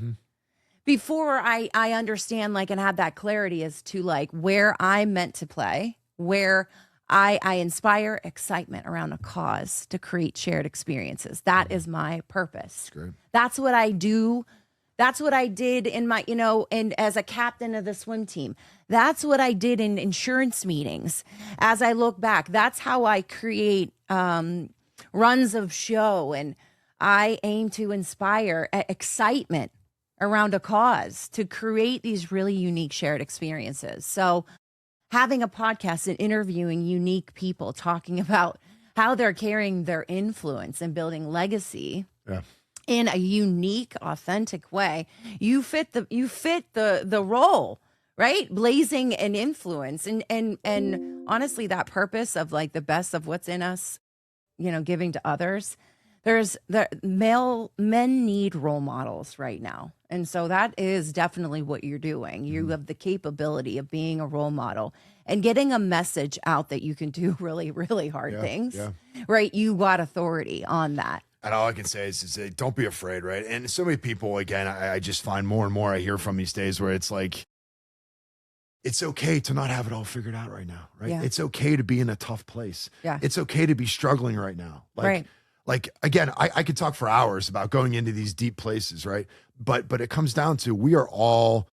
[SPEAKER 1] Before I understand and have that clarity as to where I'm meant to play, where I inspire excitement around a cause to create shared experiences. That is my purpose. That's what I do. That's what I did in my, and as a captain of the swim team. That's what I did in insurance meetings. As I look back, that's how I create runs of show. And I aim to inspire excitement around a cause to create these really unique shared experiences. So having a podcast and interviewing unique people talking about how they're carrying their influence and building legacy in a unique, authentic way, you fit the role, right? Blazing an influence and honestly, that purpose of the best of what's in us, giving to others. Men need role models right now. And so that is definitely what you're doing. You have the capability of being a role model and getting a message out that you can do really, really hard things, right? You got authority on that.
[SPEAKER 2] And all I can say is don't be afraid, right? And so many people, again, I just find more and more I hear from these days where it's like, it's okay to not have it all figured out right now, right?
[SPEAKER 1] Yeah.
[SPEAKER 2] It's okay to be in a tough place.
[SPEAKER 1] Yeah.
[SPEAKER 2] It's okay to be struggling right now.
[SPEAKER 1] Right.
[SPEAKER 2] Again, I could talk for hours about going into these deep places, right? But it comes down to, we are all,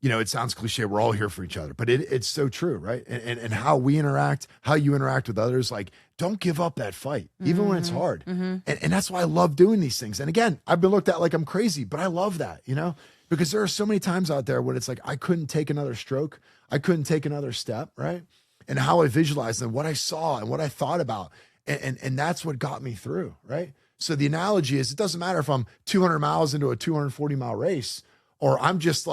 [SPEAKER 2] it sounds cliche, we're all here for each other, but it's so true, right? And how we interact, how you interact with others, don't give up that fight, even when it's hard. And that's why I love doing these things. And again, I've been looked at like I'm crazy, but I love that, because there are so many times out there when it's like, I couldn't take another stroke. I couldn't take another step, right? And how I visualized and what I saw and what I thought about. And that's what got me through, right? So the analogy is, it doesn't matter if I'm 200 miles into a 240-mile race, or I'm just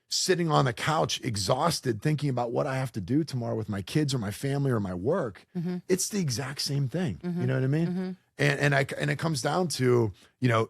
[SPEAKER 2] sitting on the couch exhausted thinking about what I have to do tomorrow with my kids or my family or my work. It's the exact same thing. You know what I mean? And it comes down to,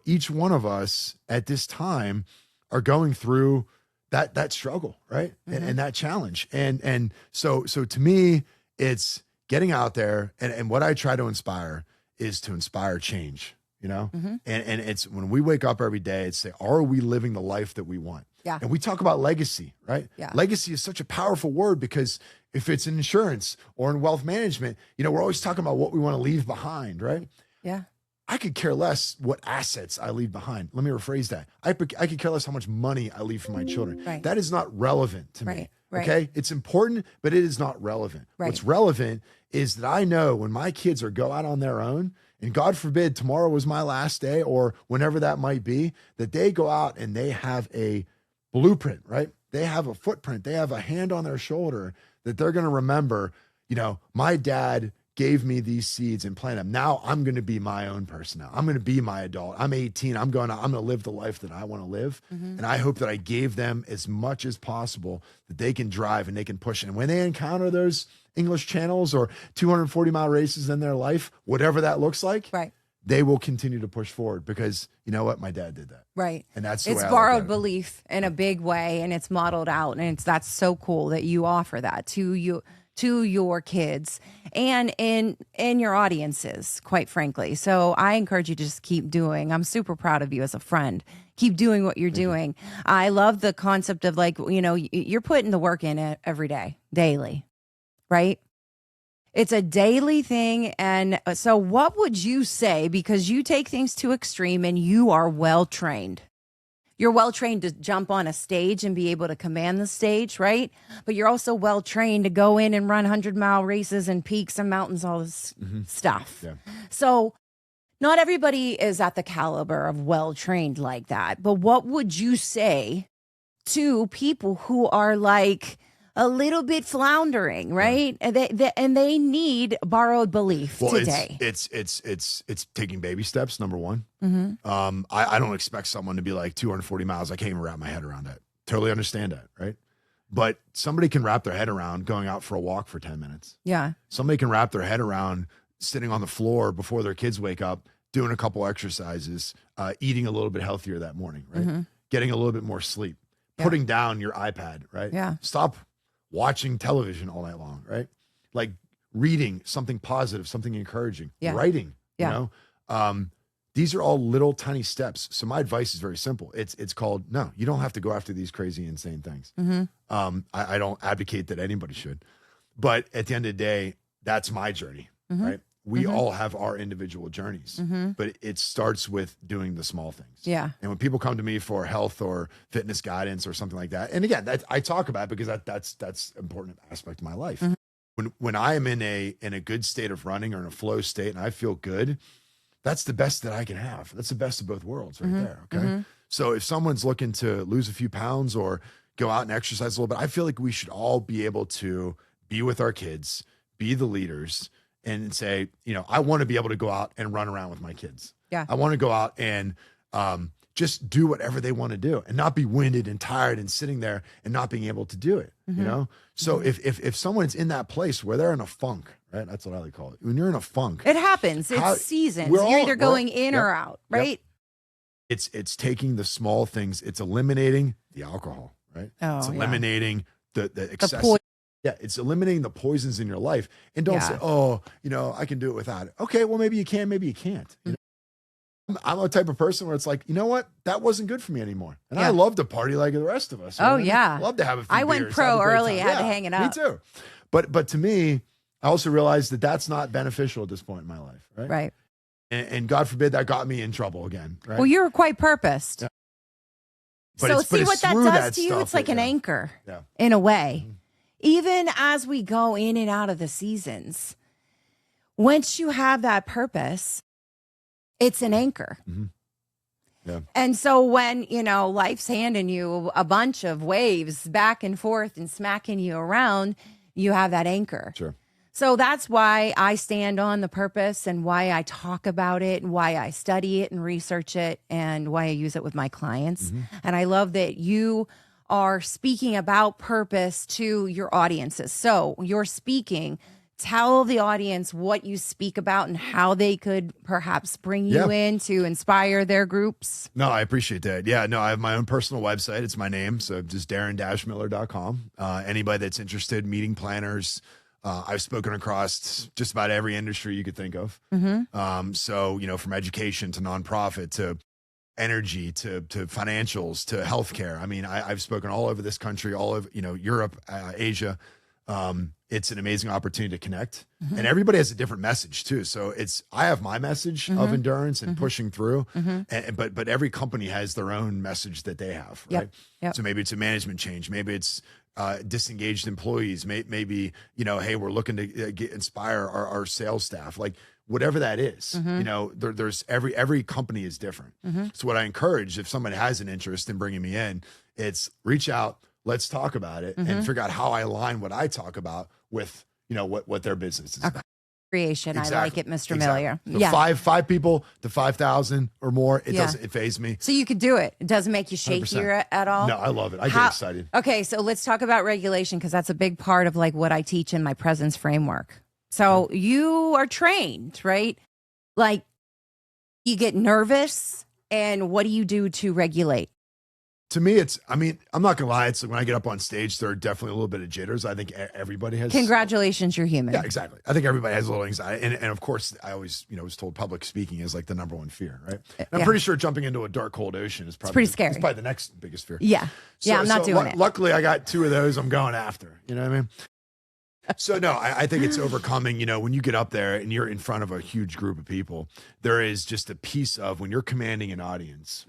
[SPEAKER 2] each one of us at this time are going through that struggle, right? And that challenge. And so to me, it's getting out there, and what I try to inspire is to inspire change, and it's when we wake up every day, it's say, are we living the life that we want?
[SPEAKER 1] Yeah.
[SPEAKER 2] And we talk about legacy, right?
[SPEAKER 1] Yeah.
[SPEAKER 2] Legacy is such a powerful word, because if it's in insurance or in wealth management, we're always talking about what we want to leave behind, right?
[SPEAKER 1] Yeah.
[SPEAKER 2] I could care less what assets I leave behind. Let me rephrase that. I could care less how much money I leave for my children.
[SPEAKER 1] Right.
[SPEAKER 2] That is not relevant to me.
[SPEAKER 1] Right.
[SPEAKER 2] Okay. It's important, but it is not relevant.
[SPEAKER 1] Right.
[SPEAKER 2] What's relevant is that I know when my kids go out on their own, and God forbid tomorrow was my last day or whenever that might be, that they go out and they have a blueprint, right? They have a footprint. They have a hand on their shoulder that they're going to remember, my dad gave me these seeds and planted them. Now I'm going to be my own person now. I'm going to be my adult. I'm 18. I'm going to live the life that I want to live. And I hope that I gave them as much as possible that they can drive and they can push. And when they encounter those English channels or 240-mile races in their life, whatever that looks like,
[SPEAKER 1] Right.
[SPEAKER 2] they will continue to push forward because you know what? My dad did that.
[SPEAKER 1] Right.
[SPEAKER 2] And that's the
[SPEAKER 1] it's
[SPEAKER 2] way I look
[SPEAKER 1] borrowed
[SPEAKER 2] at it.
[SPEAKER 1] belief in a big way, and it's modeled out. And that's so cool that you offer that to your kids and in your audiences, quite frankly. So I encourage you to just keep doing. I'm super proud of you as a friend. Keep doing what you're doing. I love the concept of like, you're putting the work in it every day, daily, right? It's a daily thing. And so what would you say, because you take things to extreme and you are well-trained. You're well-trained to jump on a stage and be able to command the stage, right? But you're also well-trained to go in and run 100-mile races and peaks and mountains, all this stuff.
[SPEAKER 2] Yeah.
[SPEAKER 1] So not everybody is at the caliber of well-trained like that. But what would you say to people who are like a little bit floundering, right? Yeah. And they need borrowed belief today.
[SPEAKER 2] It's taking baby steps. Number one. I don't expect someone to be like 240 miles. I can't even wrap my head around that. Totally understand that, right? But somebody can wrap their head around going out for a walk for 10 minutes.
[SPEAKER 1] Yeah.
[SPEAKER 2] Somebody can wrap their head around sitting on the floor before their kids wake up, doing a couple exercises, eating a little bit healthier that morning, right? Getting a little bit more sleep, putting down your iPad, right?
[SPEAKER 1] Yeah.
[SPEAKER 2] Stop watching television all night long, right? Like reading something positive, something encouraging, writing, you know? These are all little tiny steps. So my advice is very simple. It's called, no, you don't have to go after these crazy, insane things. I don't advocate that anybody should, but at the end of the day, that's my journey, right? We all have our individual journees, but it starts with doing the small things.
[SPEAKER 1] Yeah.
[SPEAKER 2] And when people come to me for health or fitness guidance or something like that, and again, I talk about it because that's an important aspect of my life. When I am in a good state of running or in a flow state and I feel good, that's the best that I can have. That's the best of both worlds right there. Okay. So if someone's looking to lose a few pounds or go out and exercise a little bit, I feel like we should all be able to be with our kids, be the leaders, and say, I want to be able to go out and run around with my kids.
[SPEAKER 1] Yeah.
[SPEAKER 2] I want to go out and just do whatever they want to do and not be winded and tired and sitting there and not being able to do it, So if someone's in that place where they're in a funk, right? That's what I like to call it. When you're in a funk.
[SPEAKER 1] It happens. It's seasons. You're either going in or out, right?
[SPEAKER 2] It's taking the small things. It's eliminating the alcohol, right? It's eliminating the excessive. It's eliminating the poisons in your life. And don't say, I can do it without it. Okay, well, maybe you can, maybe you can't. I'm a type of person where it's like, you know what? That wasn't good for me anymore. And I love to party like the rest of us.
[SPEAKER 1] Oh, yeah.
[SPEAKER 2] I love to have a few
[SPEAKER 1] I went
[SPEAKER 2] beers,
[SPEAKER 1] pro
[SPEAKER 2] have a great
[SPEAKER 1] early.
[SPEAKER 2] time.
[SPEAKER 1] I had to hang it up.
[SPEAKER 2] Me too. But to me, I also realized that that's not beneficial at this point in my life. Right.
[SPEAKER 1] Right.
[SPEAKER 2] And God forbid that got me in trouble again. Right.
[SPEAKER 1] Well, you were quite purposed.
[SPEAKER 2] Yeah.
[SPEAKER 1] So see what that does to you? It's like an anchor in a way. Even as we go in and out of the seasons, once you have that purpose, it's an anchor.
[SPEAKER 2] Yeah.
[SPEAKER 1] And so when, life's handing you a bunch of waves back and forth and smacking you around, you have that anchor.
[SPEAKER 2] Sure.
[SPEAKER 1] So that's why I stand on the purpose and why I talk about it and why I study it and research it and why I use it with my clients. And I love that you are speaking about purpose to your audiences. So you're speaking, tell the audience what you speak about and how they could perhaps bring you in to inspire their groups.
[SPEAKER 2] No, I appreciate that. Yeah, no, I have my own personal website. It's my name. So just Darren-Miller.com. Anybody that's interested, meeting planners, I've spoken across just about every industry you could think of. So, from education to nonprofit to energy to financials to healthcare. I mean, I've spoken all over this country, all over, Europe, Asia. It's an amazing opportunity to connect, and everybody has a different message too. So I have my message of endurance and pushing through, but every company has their own message that they have, right? So maybe it's a management change. Maybe it's disengaged employees. Maybe, hey, we're looking to inspire our sales staff. Like, whatever that is, there's every company is different. So what I encourage, if somebody has an interest in bringing me in, it's reach out, let's talk about it and figure out how I align what I talk about with, what their business is about.
[SPEAKER 1] creation. I like it, Mr. Millier.
[SPEAKER 2] So
[SPEAKER 1] Yeah.
[SPEAKER 2] five people to 5,000 or more. It doesn't faze me.
[SPEAKER 1] So you could do it. It doesn't make you shaky
[SPEAKER 2] 100%.
[SPEAKER 1] at all.
[SPEAKER 2] No, I love it. I get excited.
[SPEAKER 1] Okay, so let's talk about regulation because that's a big part of like what I teach in my presence framework. So you are trained, right? Like you get nervous, and what do you do to regulate?
[SPEAKER 2] To me, I'm not gonna lie. It's like when I get up on stage, there are definitely a little bit of jitters. I think everybody has.
[SPEAKER 1] Congratulations, you're human.
[SPEAKER 2] Yeah, exactly. I think everybody has a little anxiety. And of course, I always, was told public speaking is like the number one fear, right? And I'm pretty sure jumping into a dark, cold ocean is probably
[SPEAKER 1] pretty scary.
[SPEAKER 2] It's probably the next biggest fear.
[SPEAKER 1] Yeah. I'm not doing it.
[SPEAKER 2] Luckily, I got 2 of those I'm going after. You know what I mean? So no, I think it's overcoming, when you get up there and you're in front of a huge group of people, there is just a piece of when you're commanding an audience,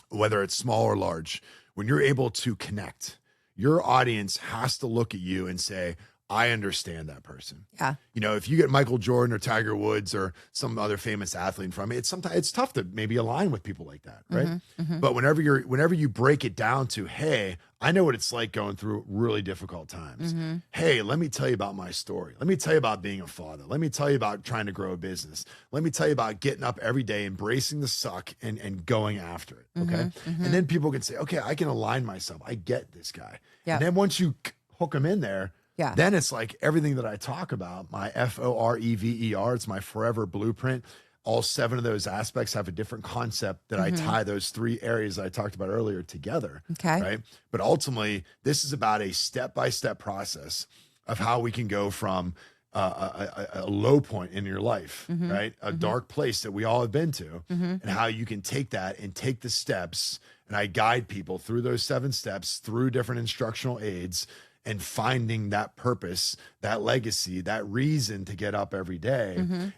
[SPEAKER 2] whether it's small or large, when you're able to connect, your audience has to look at you and say, I understand that person.
[SPEAKER 1] Yeah.
[SPEAKER 2] If you get Michael Jordan or Tiger Woods or some other famous athlete from it, it's tough to maybe align with people like that, right? But whenever you break it down to, hey, I know what it's like going through really difficult times. Hey, let me tell you about my story. Let me tell you about being a father. Let me tell you about trying to grow a business. Let me tell you about getting up every day, embracing the suck and going after it. Okay. And then people can say, okay, I can align myself. I get this guy. And then once you hook them in there, then it's like everything that I talk about, my FOREVER, it's my forever blueprint. All 7 of those aspects have a different concept that I tie those 3 areas that I talked about earlier together.
[SPEAKER 1] Okay.
[SPEAKER 2] Right. But ultimately, this is about a step-by-step process of how we can go from a low point in your life, right? A dark place that we all have been to, and how you can take that and take the steps. And I guide people through those 7 steps, through different instructional aids, and finding that purpose, that legacy, that reason to get up every day.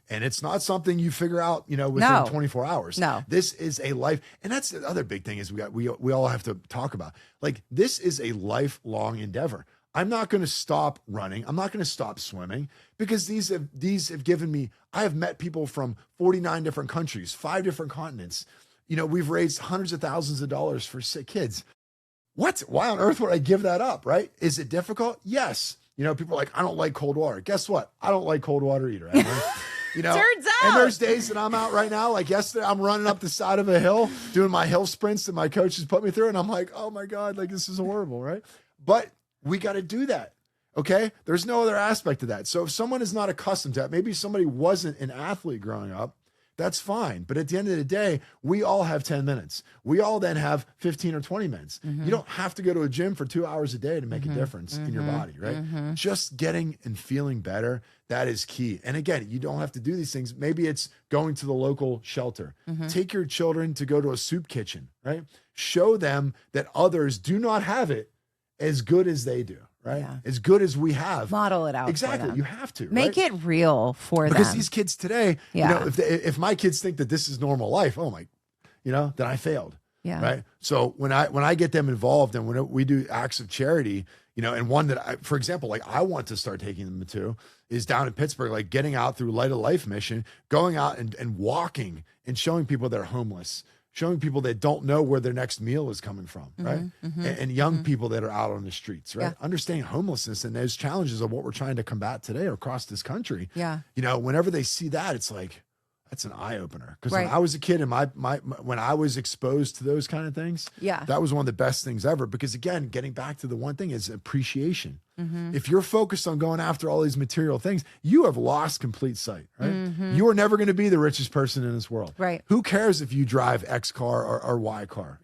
[SPEAKER 2] And it's not something you figure out, within 24 hours.
[SPEAKER 1] No.
[SPEAKER 2] This is a life. And that's the other big thing is we all have to talk about. Like, this is a lifelong endeavor. I'm not going to stop running. I'm not going to stop swimming because these have given me, I have met people from 49 different countries, 5 different continents. We've raised hundreds of thousands of dollars for sick kids. What? Why on earth would I give that up, right? Is it difficult? Yes. People are like, I don't like cold water. Guess what? I don't like cold water either. Turns
[SPEAKER 1] out.
[SPEAKER 2] And there's days that I'm out right now. Like yesterday, I'm running up the side of a hill, doing my hill sprints that my coaches put me through. And I'm like, oh my God, like this is horrible, right? But we got to do that. Okay. There's no other aspect of that. So if someone is not accustomed to that, maybe somebody wasn't an athlete growing up, that's fine. But at the end of the day, we all have 10 minutes. We all then have 15 or 20 minutes. You don't have to go to a gym for 2 hours a day to make a difference in your body, right? Just getting and feeling better, that is key. And again, you don't have to do these things. Maybe it's going to the local shelter. Take your children to go to a soup kitchen, right? Show them that others do not have it as good as they do. Right.
[SPEAKER 1] Yeah.
[SPEAKER 2] As good as we have.
[SPEAKER 1] Model it out.
[SPEAKER 2] Exactly. You have to
[SPEAKER 1] make it real for them.
[SPEAKER 2] Because these kids today, if my kids think that this is normal life, oh my, then I failed.
[SPEAKER 1] Yeah.
[SPEAKER 2] Right. So when I get them involved and when we do acts of charity, and one that for example, like I want to start taking them to is down in Pittsburgh, like getting out through Light of Life mission, going out and walking and showing people that are homeless, showing people that don't know where their next meal is coming from, right? And young people that are out on the streets, right? Understanding homelessness and those challenges of what we're trying to combat today across this country.
[SPEAKER 1] Yeah.
[SPEAKER 2] Whenever they see that, it's like, that's an eye opener. Because when I was a kid and when I was exposed to those kind of things, that was one of the best things ever. Because again, getting back to the one thing is appreciation. If you're focused on going after all these material things, you have lost complete sight, right? You are never going to be the richest person in this world.
[SPEAKER 1] Right.
[SPEAKER 2] Who cares if you drive X car or Y car,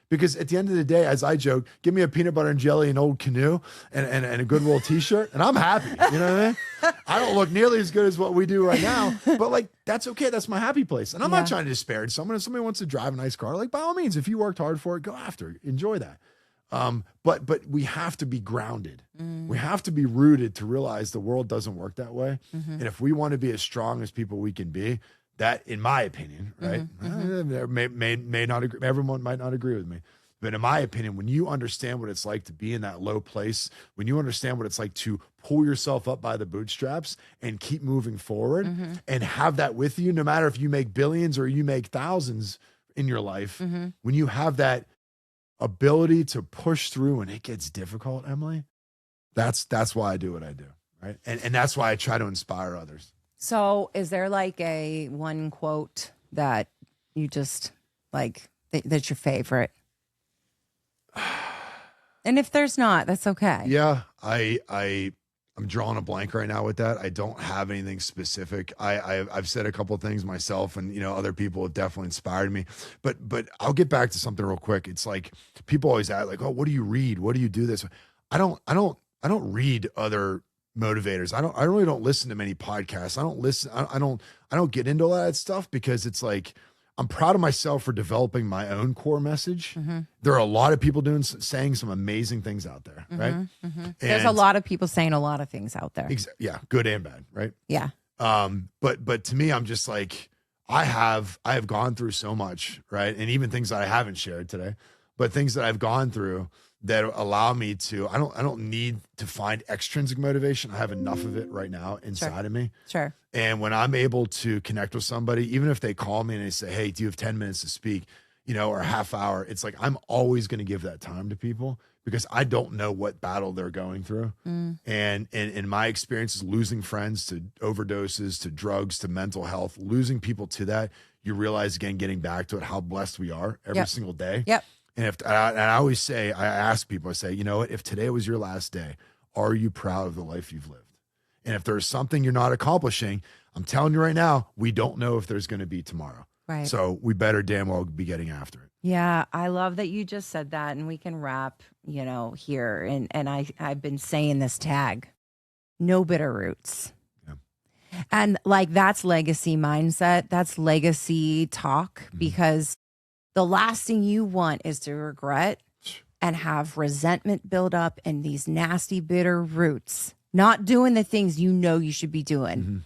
[SPEAKER 2] Because at the end of the day, as I joke, give me a peanut butter and jelly, an old canoe, and a Goodwill t-shirt, and I'm happy. You know what I mean? I don't look nearly as good as what we do right now, but like, that's okay. That's my happy place. And I'm not trying to disparage someone. If somebody wants to drive a nice car, like by all means, if you worked hard for it, go after it. Enjoy that. But we have to be grounded. We have to be rooted to realize the world doesn't work that way. And if we want to be as strong as people we can be, that, in my opinion, right? May not agree. Everyone might not agree with me. But in my opinion, when you understand what it's like to be in that low place, when you understand what it's like to pull yourself up by the bootstraps and keep moving forward and have that with you, no matter if you make billions or you make thousands in your life, when you have that ability to push through when it gets difficult, Emily, that's why I do what I do, right? And that's why I try to inspire others.
[SPEAKER 1] So, is there like a one quote that you just like that's your favorite? And if there's not, that's okay.
[SPEAKER 2] Yeah, I'm drawing a blank right now with that. I don't have anything specific. I've said a couple of things myself, and other people have definitely inspired me. But I'll get back to something real quick. It's like people always ask, like, "Oh, what do you read? What do you do this?" I don't read other motivators. I really don't listen to many podcasts. I don't get into all that stuff because it's like I'm proud of myself for developing my own core message. There are a lot of people saying some amazing things out there, right?
[SPEAKER 1] There's a lot of people saying a lot of things out there.
[SPEAKER 2] Yeah, good and bad, right?
[SPEAKER 1] Yeah.
[SPEAKER 2] But to me, I'm just like I have gone through so much, right? And even things that I haven't shared today, but things that I've gone through that allow me to, I don't need to find extrinsic motivation. I have enough of it right now inside of me.
[SPEAKER 1] Sure.
[SPEAKER 2] And when I'm able to connect with somebody, even if they call me and they say, "Hey, do you have 10 minutes to speak?" Or a half hour, it's like, I'm always going to give that time to people because I don't know what battle they're going through. And in my experiences, losing friends to overdoses, to drugs, to mental health, losing people to that, you realize again, getting back to it, how blessed we are every single day.
[SPEAKER 1] Yep.
[SPEAKER 2] And I always say, I ask people, I say, what, if today was your last day, are you proud of the life you've lived? And if there's something you're not accomplishing, I'm telling you right now, we don't know if there's going to be tomorrow.
[SPEAKER 1] Right.
[SPEAKER 2] So we better damn well be getting after it.
[SPEAKER 1] Yeah, I love that you just said that, and we can wrap, here. And I've been saying this tag, no bitter roots. Yeah. And like that's legacy mindset. That's legacy talk because the last thing you want is to regret and have resentment build up and these nasty, bitter roots, not doing the things you should be doing.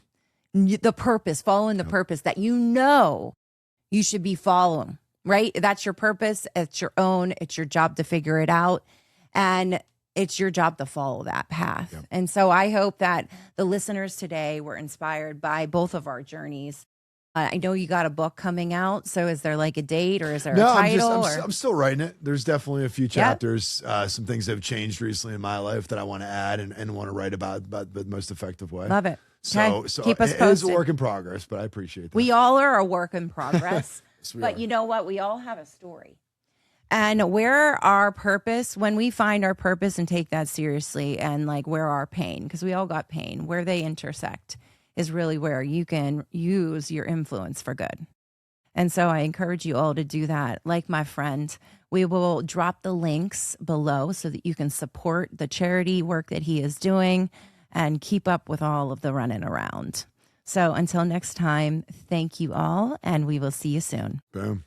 [SPEAKER 1] The purpose, following the purpose that you should be following, right? That's your purpose. It's your own. It's your job to figure it out. And it's your job to follow that path. Yep. And so I hope that the listeners today were inspired by both of our journeys. I know you got a book coming out. So is there like a date or is there a title?
[SPEAKER 2] I'm still writing it. There's definitely a few chapters. Some things have changed recently in my life that I want to add and want to write about the most effective way.
[SPEAKER 1] Love it.
[SPEAKER 2] So
[SPEAKER 1] keep us posted.
[SPEAKER 2] It is a work in progress, but I appreciate that.
[SPEAKER 1] We all are a work in progress.
[SPEAKER 2] But
[SPEAKER 1] you know what? We all have a story. And where our purpose, when we find our purpose and take that seriously and like where our pain, because we all got pain, where they intersect is really where you can use your influence for good. And so I encourage you all to do that. Like my friend, we will drop the links below so that you can support the charity work that he is doing and keep up with all of the running around. So until next time, thank you all, and we will see you soon.
[SPEAKER 2] Boom.